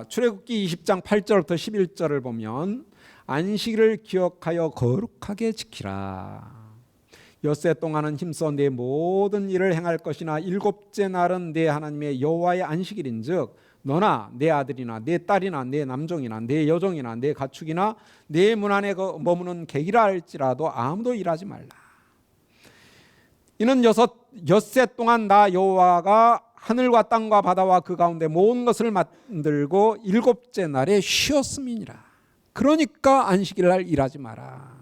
출애굽기 20장 8절부터 11절을 보면 안식일을 기억하여 거룩하게 지키라. 엿새 동안은 힘써 내 모든 일을 행할 것이나 일곱째 날은 내 하나님의 여호와의 안식일인즉 너나 내 아들이나 내 딸이나 내 남종이나 내 여종이나 내 가축이나 내 문 안에 머무는 객이라 할지라도 아무도 일하지 말라. 이는 엿새 동안 나 여호와가 하늘과 땅과 바다와 그 가운데 모든 것을 만들고 일곱째 날에 쉬었음이니라. 그러니까 안식일 날 일하지 마라.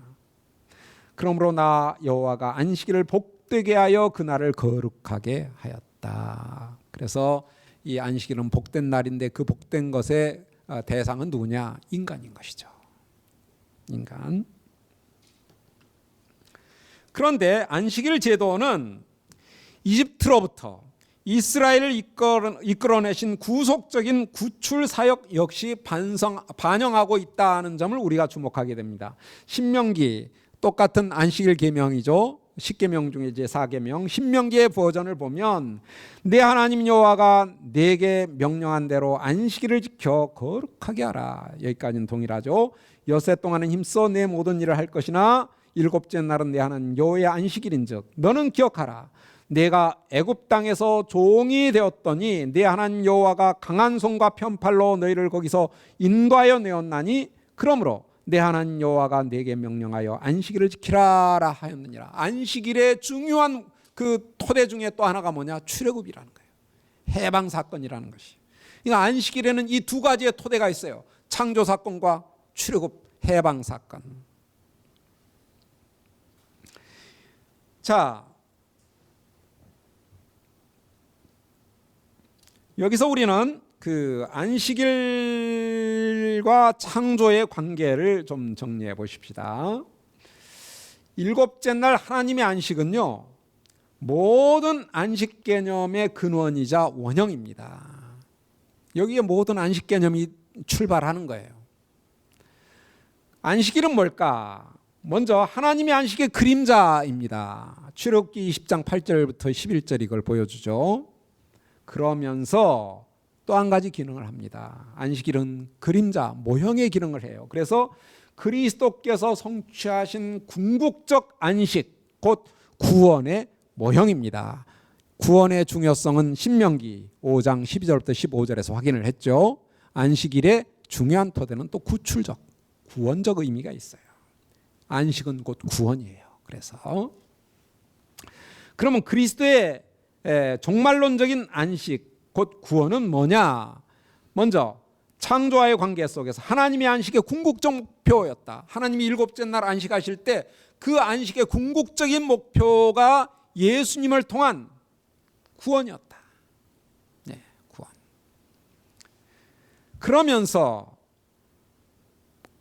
그러므로 나 여호와가 안식일을 복되게 하여 그 날을 거룩하게 하였다. 그래서 이 안식일은 복된 날인데 그 복된 것의 대상은 누구냐? 인간인 것이죠. 인간. 그런데 안식일 제도는 이집트로부터 이스라엘을 이끌어내신 구속적인 구출 사역 역시 반영하고 있다는 점을 우리가 주목하게 됩니다. 신명기 똑같은 안식일 계명이죠. 10계명 중에 이제 4계명 신명기의 버전을 보면 내 하나님 여호와가 내게 명령한 대로 안식일을 지켜 거룩하게 하라. 여기까지는 동일하죠. 엿새 동안은 힘써 내 모든 일을 할 것이나 일곱째 날은 내 하나님 여호와의 안식일인즉 너는 기억하라. 내가 애굽 땅에서 종이 되었더니 내 하나님 여호와가 강한 손과 편팔로 너희를 거기서 인도하여 내었나니 그러므로 내 하나님 여호와가 내게 명령하여 안식일을 지키라라 하였느니라. 안식일의 중요한 그 토대 중에 또 하나가 뭐냐? 출애굽이라는 거예요. 해방 사건이라는 것이. 그러니까 안식일에는 이 두 가지의 토대가 있어요. 창조 사건과 출애굽 해방 사건. 자, 여기서 우리는 그 안식일과 창조의 관계를 좀 정리해 보십시다. 일곱째 날 하나님의 안식은요, 모든 안식 개념의 근원이자 원형입니다. 여기에 모든 안식 개념이 출발하는 거예요. 안식일은 뭘까? 먼저 하나님의 안식의 그림자입니다. 출애굽기 20장 8절부터 11절 이걸 보여주죠. 그러면서 또 한 가지 기능을 합니다. 안식일은 그림자, 모형의 기능을 해요. 그래서 그리스도께서 성취하신 궁극적 안식, 곧 구원의 모형입니다. 구원의 중요성은 신명기 5장 12절부터 15절에서 확인을 했죠. 안식일의 중요한 토대는 또 구출적, 구원적 의미가 있어요. 안식은 곧 구원이에요. 그래서 그러면 그리스도의 종말론적인 안식, 곧 구원은 뭐냐? 먼저 창조와의 관계 속에서 하나님의 안식의 궁극적 목표였다. 하나님이 일곱째 날 안식하실 때 그 안식의 궁극적인 목표가 예수님을 통한 구원이었다. 네, 구원. 그러면서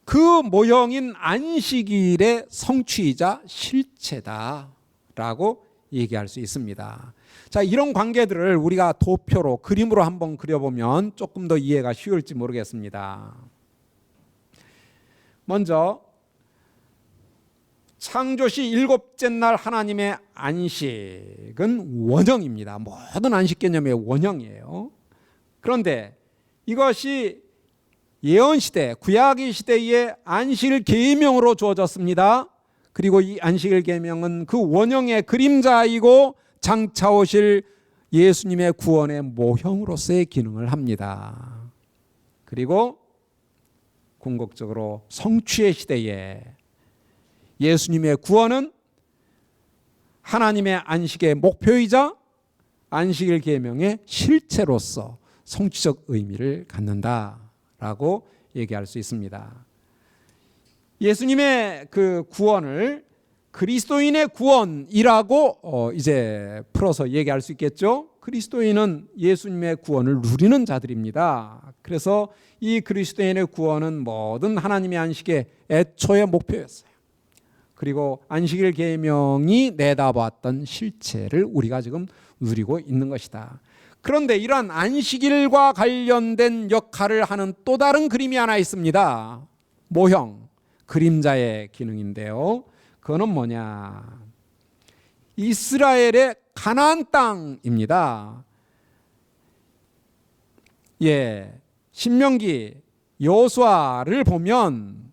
그 모형인 안식일의 성취이자 실체다라고 얘기할 수 있습니다. 자, 이런 관계들을 우리가 도표로 그림으로 한번 그려보면 조금 더 이해가 쉬울지 모르겠습니다. 먼저 창조시 일곱째 날 하나님의 안식은 원형입니다. 모든 안식 개념의 원형이에요. 그런데 이것이 예언시대, 구약의 시대의 안식일 계명으로 주어졌습니다. 그리고 이 안식일 계명은 그 원형의 그림자이고 장차 오실 예수님의 구원의 모형으로서의 기능을 합니다. 그리고 궁극적으로 성취의 시대에 예수님의 구원은 하나님의 안식의 목표이자 안식일 계명의 실체로서 성취적 의미를 갖는다라고 얘기할 수 있습니다. 예수님의 그 구원을 그리스도인의 구원이라고 이제 풀어서 얘기할 수 있겠죠. 그리스도인은 예수님의 구원을 누리는 자들입니다. 그래서 이 그리스도인의 구원은 모든 하나님의 안식의 애초의 목표였어요. 그리고 안식일 계명이 내다봤던 실체를 우리가 지금 누리고 있는 것이다. 그런데 이러한 안식일과 관련된 역할을 하는 또 다른 그림이 하나 있습니다. 모형, 그림자의 기능인데요. 그거는 뭐냐? 이스라엘의 가나안 땅입니다. 신명기 여호수아를 보면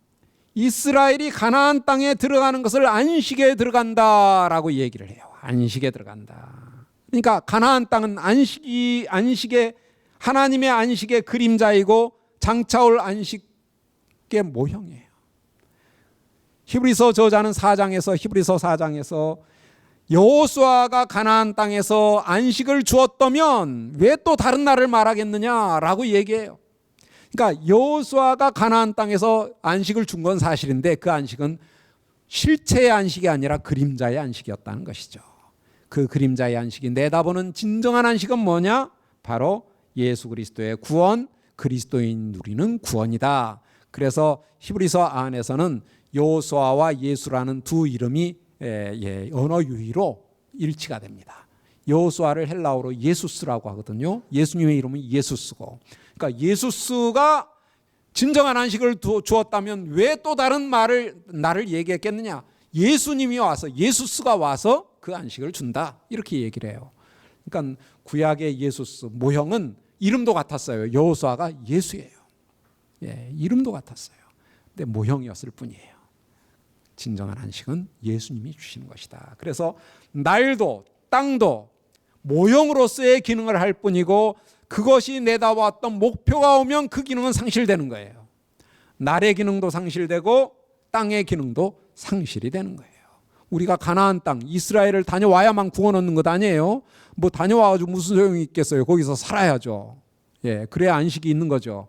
이스라엘이 가나안 땅에 들어가는 것을 안식에 들어간다라고 얘기를 해요. 안식에 들어간다. 그러니까 가나안 땅은 안식의 하나님의 안식의 그림자이고 장차 올 안식의 모형이에요. 히브리서 저자는 히브리서 4장에서 여호수아가 가나안 땅에서 안식을 주었다면 왜 또 다른 날을 말하겠느냐라고 얘기해요. 그러니까 여호수아가 가나안 땅에서 안식을 준 건 사실인데 그 안식은 실체의 안식이 아니라 그림자의 안식이었다는 것이죠. 그 그림자의 안식이 내다보는 진정한 안식은 뭐냐? 바로 예수 그리스도의 구원, 그리스도인 누리는 구원이다. 그래서 히브리서 안에서는 여호수아와 예수라는 두 이름이 언어 유희로 일치가 됩니다. 여호수아를 헬라어로 예수스라고 하거든요. 예수님의 이름은 예수스고, 그러니까 예수스가 진정한 안식을 주었다면 왜 또 다른 나를 얘기했겠느냐? 예수님이 와서, 예수스가 와서 그 안식을 준다, 이렇게 얘기를 해요. 그러니까 구약의 예수스 모형은 이름도 같았어요. 여호수아가 예수예요. 이름도 같았어요. 근데 모형이었을 뿐이에요. 진정한 안식은 예수님이 주시는 것이다. 그래서 날도 땅도 모형으로서의 기능을 할 뿐이고 그것이 내다왔던 목표가 오면 그 기능은 상실되는 거예요. 날의 기능도 상실되고 땅의 기능도 상실이 되는 거예요. 우리가 가나안 땅 이스라엘을 다녀와야만 구원 얻는 것 아니에요. 뭐 다녀와가지고 무슨 소용이 있겠어요. 거기서 살아야죠. 그래야 안식이 있는 거죠.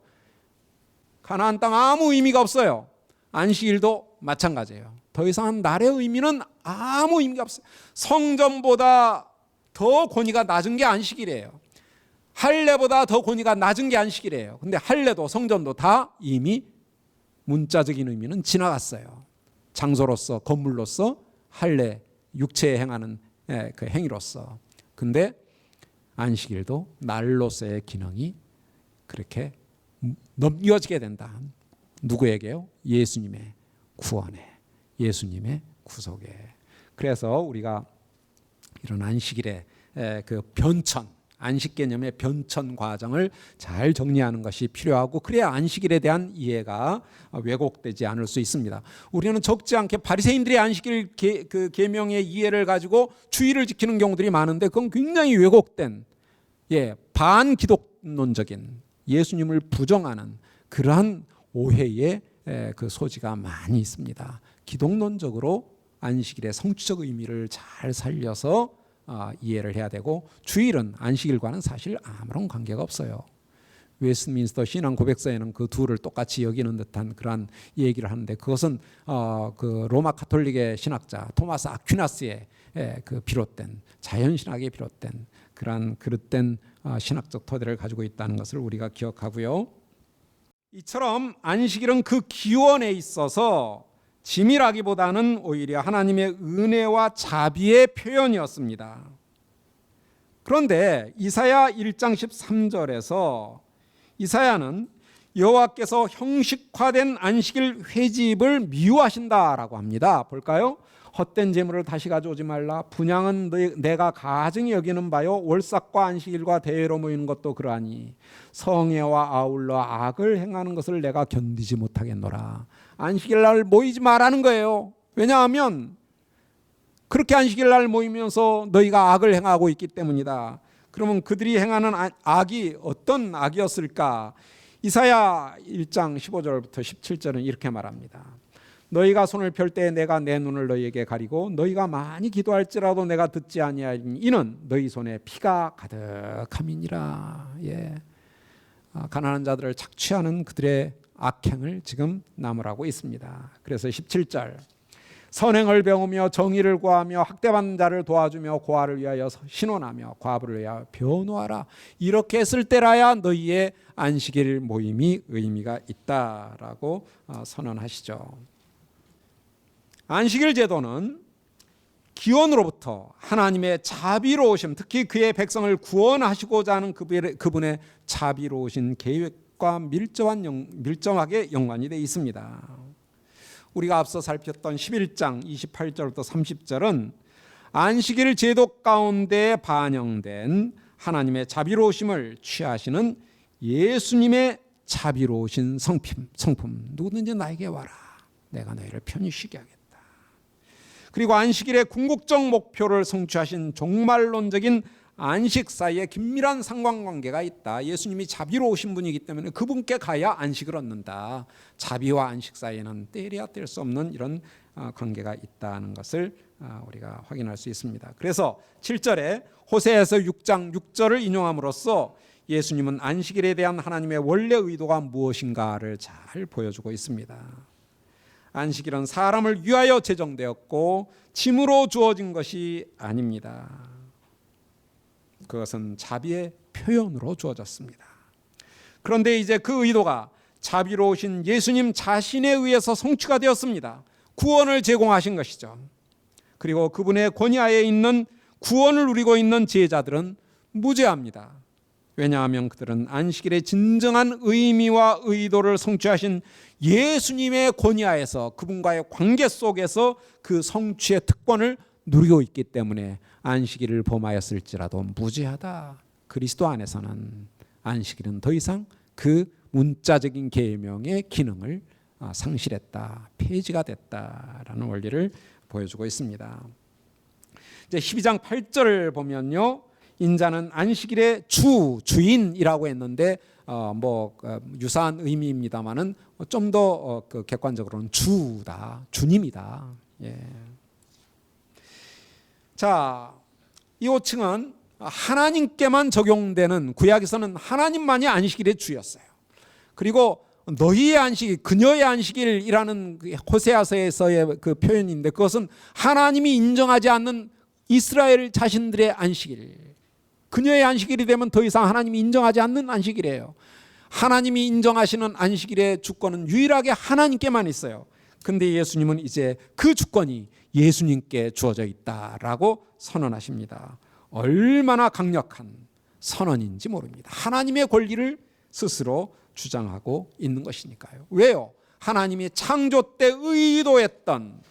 가나안 땅 아무 의미가 없어요. 안식일도 마찬가지예요. 더 이상 날의 의미는 아무 의미가 없어요. 성전보다 더 권위가 낮은 게 안식일이에요. 할례보다 더 권위가 낮은 게 안식일이에요. 근데 할례도 성전도 다 이미 문자적인 의미는 지나갔어요. 장소로서, 건물로서, 할례, 육체에 행하는 그 행위로서. 근데 안식일도 날로서의 기능이 그렇게 넘겨지게 된다. 누구에게요? 예수님의 구원에, 예수님의 구속에. 그래서 우리가 이런 안식일의 그 변천, 안식 개념의 변천 과정을 잘 정리하는 것이 필요하고, 그래야 안식일에 대한 이해가 왜곡되지 않을 수 있습니다. 우리는 적지 않게 바리새인들의 안식일 그 계명의 이해를 가지고 주의를 지키는 경우들이 많은데, 그건 굉장히 왜곡된 반기독론적인, 예수님을 부정하는 그러한 오해의 그 소지가 많이 있습니다. 기독론적으로 안식일의 성취적 의미를 잘 살려서 이해를 해야 되고, 주일은 안식일과는 사실 아무런 관계가 없어요. 웨스트민스터 신앙 고백서에는 그 둘을 똑같이 여기는 듯한 그러한 얘기를 하는데, 그것은 그 로마 가톨릭의 신학자 토마스 아퀴나스의 그 비롯된, 자연신학에 비롯된 그러한 그릇된 신학적 토대를 가지고 있다는 것을 우리가 기억하고요. 이처럼 안식일은 그 기원에 있어서 짐이라기보다는 오히려 하나님의 은혜와 자비의 표현이었습니다. 그런데 이사야 1장 13절에서 이사야는 여호와께서 형식화된 안식일 회집을 미워하신다라고 합니다. 볼까요? 헛된 재물을 다시 가져오지 말라. 분향은 내가 가증히 여기는 바요. 월삭과 안식일과 대회로 모이는 것도 그러하니 성애와 아울러 악을 행하는 것을 내가 견디지 못하겠노라. 안식일 날 모이지 말라는 거예요. 왜냐하면 그렇게 안식일 날 모이면서 너희가 악을 행하고 있기 때문이다. 그러면 그들이 행하는 악이 어떤 악이었을까? 이사야 1장 15절부터 17절은 이렇게 말합니다. 너희가 손을 펼 때 내가 내 눈을 너희에게 가리고 너희가 많이 기도할지라도 내가 듣지 아니하리니 이는 너희 손에 피가 가득함이니라. 가난한 자들을 착취하는 그들의 악행을 지금 나무라고 있습니다. 그래서 17절 선행을 배우며 정의를 구하며 학대받는 자를 도와주며 고아를 위하여 신원하며 과부를 위하여 변호하라. 이렇게 했을 때라야 너희의 안식일 모임이 의미가 있다라고 선언하시죠. 안식일 제도는 기원으로부터 하나님의 자비로우심, 특히 그의 백성을 구원하시고자 하는 그분의 자비로우신 계획과 밀접하게 연관이 되어 있습니다. 우리가 앞서 살폈던 11장 28절부터 30절은 안식일 제도 가운데 반영된 하나님의 자비로우심을 취하시는 예수님의 자비로우신 성품. 누구든지 나에게 와라. 내가 너희를 편히 쉬게 하겠다. 그리고 안식일의 궁극적 목표를 성취하신 종말론적인 안식 사이에 긴밀한 상관관계가 있다. 예수님이 자비로우신 분이기 때문에 그분께 가야 안식을 얻는다. 자비와 안식 사이에는 떼려야 뗄 수 없는 이런 관계가 있다는 것을 우리가 확인할 수 있습니다. 그래서 7절에 호세아서 6장 6절을 인용함으로써 예수님은 안식일에 대한 하나님의 원래 의도가 무엇인가를 잘 보여주고 있습니다. 안식일은 사람을 위하여 제정되었고 짐으로 주어진 것이 아닙니다. 그것은 자비의 표현으로 주어졌습니다. 그런데 이제 그 의도가 자비로우신 예수님 자신에 의해서 성취가 되었습니다. 구원을 제공하신 것이죠. 그리고 그분의 권위하에 있는 구원을 누리고 있는 제자들은 무죄합니다. 왜냐하면 그들은 안식일의 진정한 의미와 의도를 성취하신 예수님의 권위하에서 그분과의 관계 속에서 그 성취의 특권을 누리고 있기 때문에 안식일을 범하였을지라도 무죄하다. 그리스도 안에서는 안식일은 더 이상 그 문자적인 계명의 기능을 상실했다, 폐지가 됐다라는 원리를 보여주고 있습니다. 이제 12장 8절을 보면요, 인자는 안식일의 주인이라고 했는데 유사한 의미입니다만은 좀 더 객관적으로는 주다, 주님이다. 자, 이 호칭은 하나님께만 적용되는, 구약에서는 하나님만이 안식일의 주였어요. 그리고 너희의 안식일, 그녀의 안식일이라는 호세아서에서의 그 표현인데, 그것은 하나님이 인정하지 않는 이스라엘 자신들의 안식일, 그녀의 안식일이 되면 더 이상 하나님이 인정하지 않는 안식일이에요. 하나님이 인정하시는 안식일의 주권은 유일하게 하나님께만 있어요. 근데 예수님은 이제 그 주권이 예수님께 주어져 있다라고 선언하십니다. 얼마나 강력한 선언인지 모릅니다. 하나님의 권리를 스스로 주장하고 있는 것이니까요. 왜요? 하나님이 창조 때 의도했던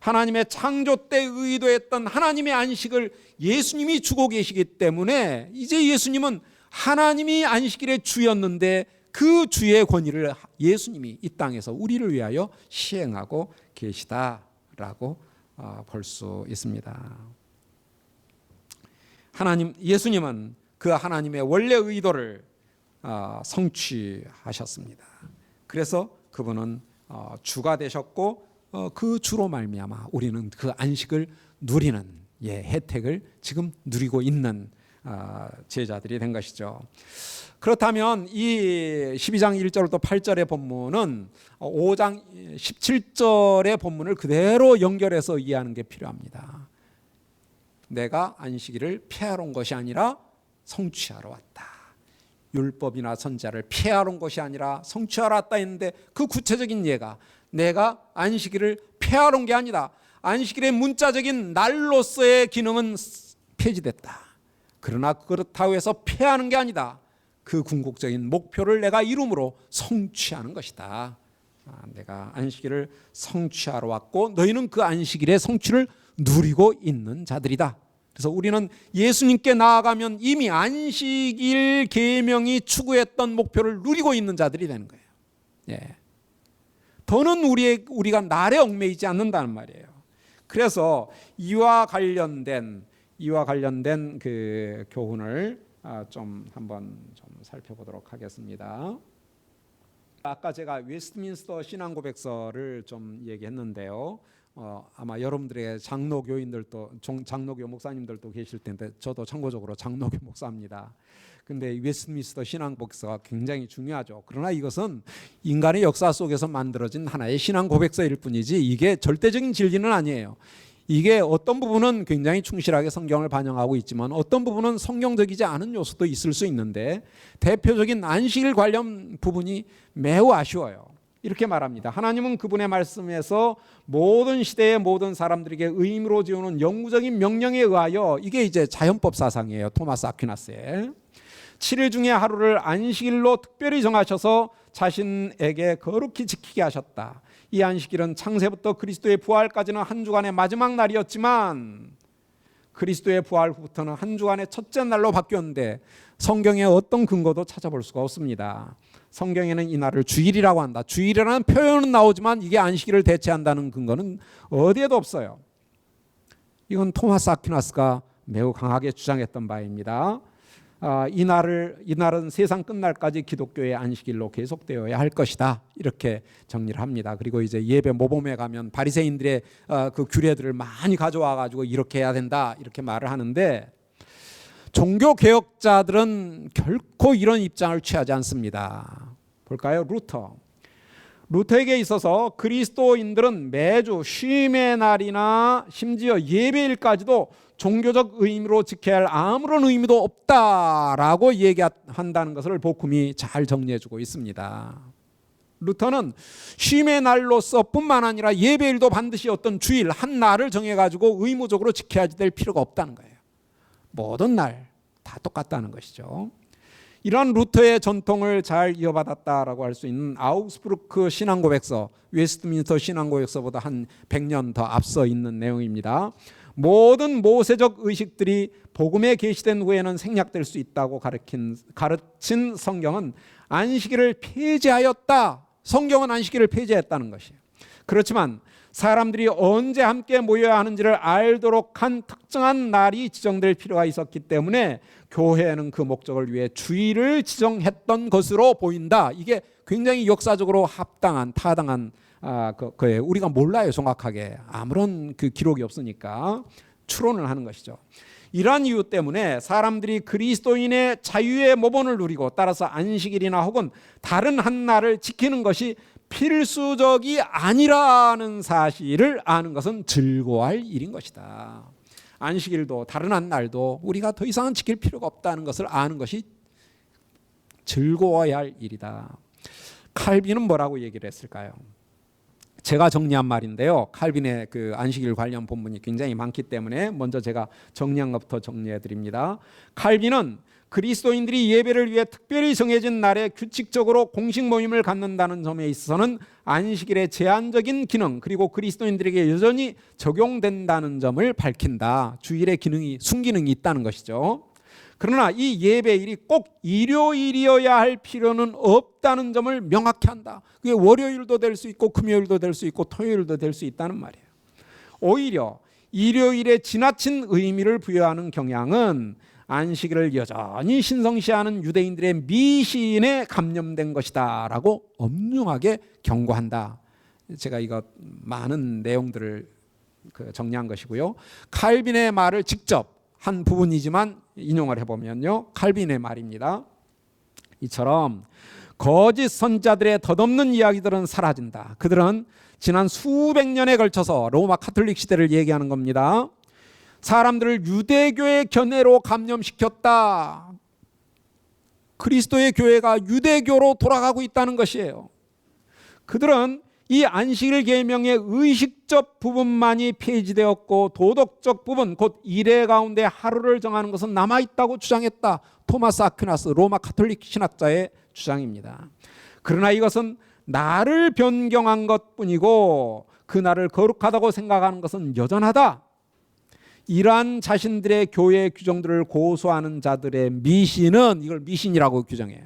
하나님의 창조 때 의도했던 하나님의 안식을 예수님이 주고 계시기 때문에 이제 예수님은 하나님이 안식일의 주였는데 그 주의 권위를 예수님이 이 땅에서 우리를 위하여 시행하고 계시다라고 볼 수 있습니다. 예수님은 그 하나님의 원래 의도를 성취하셨습니다. 그래서 그분은 주가 되셨고 그 주로 말미암아 우리는 그 안식을 누리는 혜택을 지금 누리고 있는 제자들이 된 것이죠. 그렇다면 이 12장 1절부터 8절의 본문은 5장 17절의 본문을 그대로 연결해서 이해하는 게 필요합니다. 내가 안식일을 폐하러 온 것이 아니라 성취하러 왔다. 율법이나 선지자를 폐하러 온 것이 아니라 성취하러 왔다 했는데 그 구체적인 예가 내가 안식일을 폐하러 온 게 아니다. 안식일의 문자적인 날로서의 기능은 폐지됐다. 그러나 그렇다고 해서 폐하는 게 아니다. 그 궁극적인 목표를 내가 이름으로 성취하는 것이다. 내가 안식일을 성취하러 왔고 너희는 그 안식일의 성취를 누리고 있는 자들이다. 그래서 우리는 예수님께 나아가면 이미 안식일 계명이 추구했던 목표를 누리고 있는 자들이 되는 거예요. 더는 우리가 날에 얽매이지 않는다는 말이에요. 그래서 이와 관련된 그 교훈을 좀 한번 좀 살펴보도록 하겠습니다. 아까 제가 웨스트민스터 신앙고백서를 좀 얘기했는데요. 아마 여러분들의 장로교인들도 장로교 목사님들도 계실 텐데 저도 참고적으로 장로교 목사입니다. 근데 웨스트민스터 신앙고백서가 굉장히 중요하죠. 그러나 이것은 인간의 역사 속에서 만들어진 하나의 신앙고백서일 뿐이지 이게 절대적인 진리는 아니에요. 이게 어떤 부분은 굉장히 충실하게 성경을 반영하고 있지만 어떤 부분은 성경적이지 않은 요소도 있을 수 있는데 대표적인 안식일 관련 부분이 매우 아쉬워요. 이렇게 말합니다. 하나님은 그분의 말씀에서 모든 시대의 모든 사람들에게 의무로 지우는 영구적인 명령에 의하여 이게 이제 자연법 사상이에요. 토마스 아퀴나스의 7일 중에 하루를 안식일로 특별히 정하셔서 자신에게 거룩히 지키게 하셨다. 이 안식일은 창세부터 그리스도의 부활까지는 한 주간의 마지막 날이었지만 그리스도의 부활 후부터는 한 주간의 첫째 날로 바뀌었는데 성경에 어떤 근거도 찾아볼 수가 없습니다. 성경에는 이 날을 주일이라고 한다. 주일이라는 표현은 나오지만 이게 안식일을 대체한다는 근거는 어디에도 없어요. 이건 토마스 아퀴나스가 매우 강하게 주장했던 바입니다. 이 날은 세상 끝날까지 기독교의 안식일로 계속되어야 할 것이다. 이렇게 정리를 합니다. 그리고 이제 예배 모범에 가면 바리새인들의 그 규례들을 많이 가져와 가지고 이렇게 해야 된다. 이렇게 말을 하는데 종교 개혁자들은 결코 이런 입장을 취하지 않습니다. 볼까요? 루터에게 있어서 그리스도인들은 매주 쉼의 날이나 심지어 예배일까지도 종교적 의미로 지켜야 할 아무런 의미도 없다라고 얘기한다는 것을 복음이 잘 정리해주고 있습니다. 루터는 쉼의 날로서 뿐만 아니라 예배일도 반드시 어떤 주일 한 날을 정해가지고 의무적으로 지켜야 될 필요가 없다는 거예요. 모든 날 다 똑같다는 것이죠. 이러한 루터의 전통을 잘 이어받았다라고 할 수 있는 아우그스부르크 신앙고백서, 웨스트민스터 신앙고백서보다 한 100년 더 앞서 있는 내용입니다. 모든 모세적 의식들이 복음에 계시된 후에는 생략될 수 있다고 가르친 성경은 안식일을 폐지하였다. 성경은 안식일을 폐지했다는 것이에요. 그렇지만 사람들이 언제 함께 모여야 하는지를 알도록 한 특정한 날이 지정될 필요가 있었기 때문에 교회는 그 목적을 위해 주일을 지정했던 것으로 보인다. 이게 굉장히 역사적으로 타당한 거예요. 우리가 몰라요, 정확하게. 아무런 그 기록이 없으니까 추론을 하는 것이죠. 이러한 이유 때문에 사람들이 그리스도인의 자유의 모본을 누리고 따라서 안식일이나 혹은 다른 한 날을 지키는 것이 필수적이 아니라는 사실을 아는 것은 즐거워할 일인 것이다. 안식일도 다른 한 날도 우리가 더 이상은 지킬 필요가 없다는 것을 아는 것이 즐거워야 할 일이다. 칼빈은 뭐라고 얘기를 했을까요? 제가 정리한 말인데요. 칼빈의 그 안식일 관련 본문이 굉장히 많기 때문에 먼저 제가 정리한 것부터 정리해 드립니다. 칼빈은 그리스도인들이 예배를 위해 특별히 정해진 날에 규칙적으로 공식 모임을 갖는다는 점에 있어서는 안식일의 제한적인 기능, 그리고 그리스도인들에게 여전히 적용된다는 점을 밝힌다. 주일의 기능이, 순기능이 있다는 것이죠. 그러나 이 예배일이 꼭 일요일이어야 할 필요는 없다는 점을 명확히 한다. 그게 월요일도 될 수 있고 금요일도 될 수 있고 토요일도 될 수 있다는 말이에요. 오히려 일요일에 지나친 의미를 부여하는 경향은 안식일을 여전히 신성시하는 유대인들의 미신에 감염된 것이다 라고 엄중하게 경고한다. 제가 이거 많은 내용들을 정리한 것이고요. 칼빈의 말을 직접 한 부분이지만 인용을 해보면요, 칼빈의 말입니다. 이처럼 거짓 선자들의 덧없는 이야기들은 사라진다. 그들은 지난 수백 년에 걸쳐서 로마 카톨릭 시대를 얘기하는 겁니다. 사람들을 유대교의 견해로 감염시켰다. 그리스도의 교회가 유대교로 돌아가고 있다는 것이에요. 그들은 이 안식일 계명의 의식적 부분만이 폐지되었고 도덕적 부분, 곧 일회 가운데 하루를 정하는 것은 남아있다고 주장했다. 토마스 아퀴나스 로마 카톨릭 신학자의 주장입니다. 그러나 이것은 나를 변경한 것뿐이고 그 날을 거룩하다고 생각하는 것은 여전하다. 이러한 자신들의 교회 규정들을 고수하는 자들의 미신은, 이걸 미신이라고 규정해요,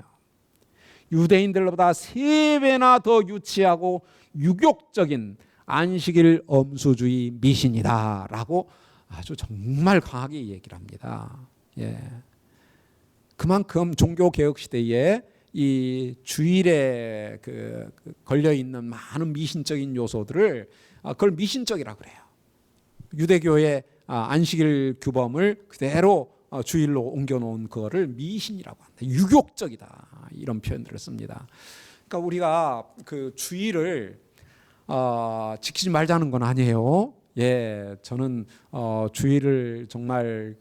유대인들보다 3배나 더 유치하고 유격적인 안식일 엄수주의 미신이다 라고 아주 정말 강하게 얘기를 합니다. 예. 그만큼 종교개혁 시대에 이 주일에 걸려있는 많은 미신적인 요소들을 그걸 미신적이라고 그래요. 유대교의 안식일 규범을 그대로 주일로 옮겨놓은 그거를 미신이라고 한다. 유격적이다. 이런 표현들을 씁니다. 그러니까 우리가 그 주일을 지키지 말자는 건 아니에요. 예, 저는 주일을 정말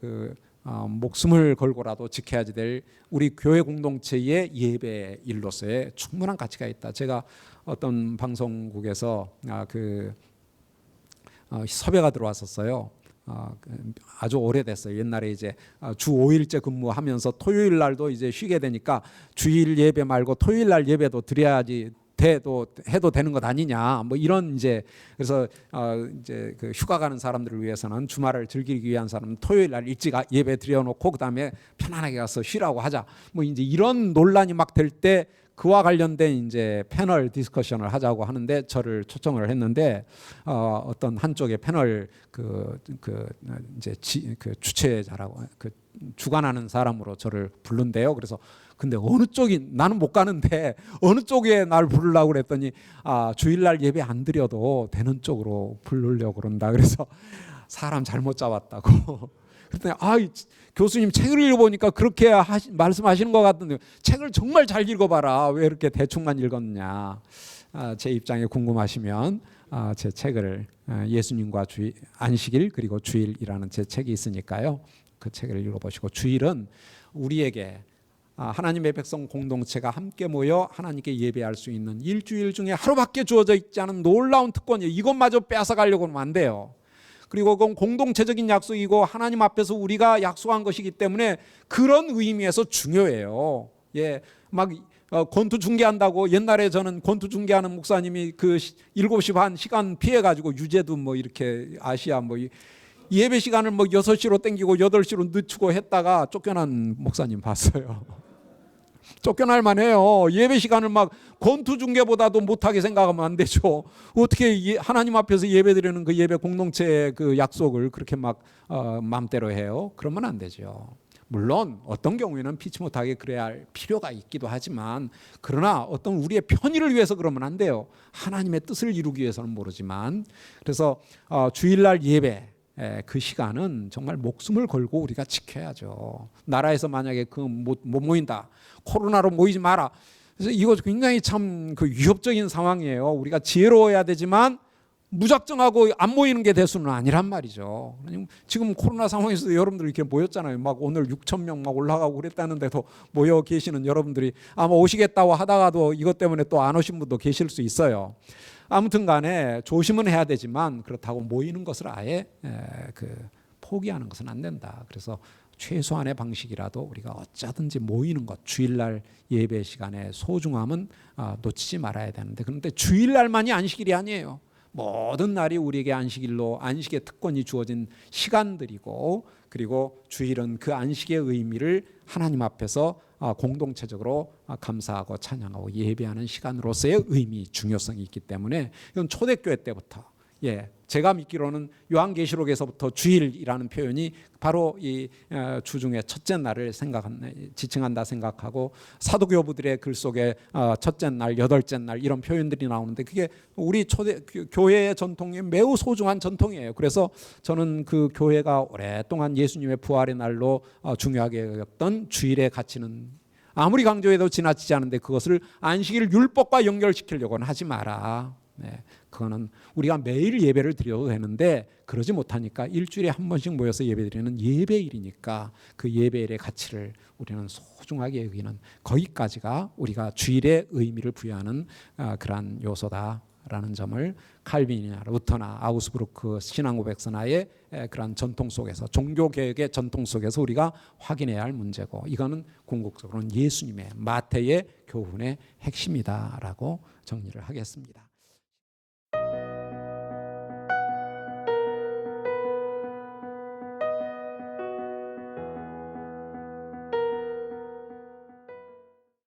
목숨을 걸고라도 지켜야지 될 우리 교회 공동체의 예배일로서의 충분한 가치가 있다. 제가 어떤 방송국에서 섭외가 들어왔었어요. 아주 오래됐어요. 옛날에 이제 주 5일째 근무하면서 토요일 날도 이제 쉬게 되니까 주일 예배 말고 토요일 날 예배도 드려야지 해도 되는 것 아니냐, 뭐 이런 이제, 그래서 이제 휴가 가는 사람들을 위해서는 주말을 즐기기 위한 사람은 토요일 날 일찍 예배 드려놓고 그 다음에 편안하게 가서 쉬라고 하자, 뭐 이제 이런 논란이 막 될 때 그와 관련된 이제 패널 디스커션을 하자고 하는데 저를 초청을 했는데 어떤 한쪽의 패널 이제 주최자라고 주관하는 사람으로 저를 부른대요. 그래서 근데 어느 쪽이, 나는 못 가는데 어느 쪽에 날 부르려고 그랬더니 주일날 예배 안 드려도 되는 쪽으로 부르려고 그런다. 그래서 사람 잘못 잡았다고. 그랬더니 교수님 책을 읽어보니까 그렇게 말씀하시는 것 같은데 책을 정말 잘 읽어봐라. 왜 이렇게 대충만 읽었냐. 제 입장이 궁금하시면 제 책을 예수님과 안식일 그리고 주일이라는 제 책이 있으니까요. 그 책을 읽어보시고, 주일은 우리에게 하나님의 백성 공동체가 함께 모여 하나님께 예배할 수 있는 일주일 중에 하루밖에 주어져 있지 않은 놀라운 특권이에요. 이것마저 뺏어가려고 하면 안 돼요. 그리고 그건 공동체적인 약속이고 하나님 앞에서 우리가 약속한 것이기 때문에 그런 의미에서 중요해요. 예, 막 권투 중계한다고, 옛날에 저는 권투 중계하는 목사님이 7시 반 시간 피해가지고 유재도 뭐 이렇게 아시아 뭐 예배 시간을 뭐 6시로 땡기고 8시로 늦추고 했다가 쫓겨난 목사님 봤어요. 쫓겨날 만해요. 예배 시간을 막 권투 중계보다도 못하게 생각하면 안 되죠. 어떻게 하나님 앞에서 예배드리는 그 예배 공동체의 그 약속을 그렇게 막 마음대로 해요? 그러면 안 되죠. 물론 어떤 경우에는 피치 못하게 그래야 할 필요가 있기도 하지만, 그러나 어떤 우리의 편의를 위해서 그러면 안 돼요. 하나님의 뜻을 이루기 위해서는 모르지만. 그래서 주일날 예배 그 시간은 정말 목숨을 걸고 우리가 지켜야죠. 나라에서 만약에 못 모인다, 코로나로 모이지 마라, 그래서 이거 굉장히 참 위협적인 상황이에요. 우리가 지혜로워야 되지만 무작정하고 안 모이는 게 대수는 아니란 말이죠. 지금 코로나 상황에서 여러분들 이렇게 모였잖아요. 막 오늘 6,000명 막 올라가고 그랬다는데도 모여 계시는 여러분들이 아마 오시겠다고 하다가도 이것 때문에 또 안 오신 분도 계실 수 있어요. 아무튼 간에 조심은 해야 되지만 그렇다고 모이는 것을 아예 포기하는 것은 안 된다. 그래서 최소한의 방식이라도 우리가 어쩌든지 모이는 것, 주일날 예배 시간의 소중함은 놓치지 말아야 되는데, 그런데 주일날만이 안식일이 아니에요. 모든 날이 우리에게 안식일로, 안식의 특권이 주어진 시간들이고, 그리고 주일은 그 안식의 의미를 하나님 앞에서 공동체적으로 감사하고 찬양하고 예배하는 시간으로서의 의미, 중요성이 있기 때문에 이건 초대교회 때부터, 제가 믿기로는 요한계시록에서부터 주일이라는 표현이 바로 이 주중의 첫째 날을 지칭한다 생각하고, 사도교부들의 글 속에 첫째 날, 여덟째 날 이런 표현들이 나오는데, 그게 우리 교회의 전통이 매우 소중한 전통이에요. 그래서 저는 그 교회가 오랫동안 예수님의 부활의 날로 중요하게 여겼던 주일의 가치는 아무리 강조해도 지나치지 않은데, 그것을 안식일 율법과 연결시키려고는 하지 마라. 그거는 우리가 매일 예배를 드려도 되는데 그러지 못하니까 일주일에 한 번씩 모여서 예배드리는 예배일이니까 그 예배일의 가치를 우리는 소중하게 여기는, 거기까지가 우리가 주일의 의미를 부여하는 그러한 요소다라는 점을 칼빈이나 루터나 아우스부르크 신앙고백서나의 그러한 전통 속에서, 종교개혁의 전통 속에서 우리가 확인해야 할 문제고, 이거는 궁극적으로는 예수님의 마태의 교훈의 핵심이다라고 정리를 하겠습니다.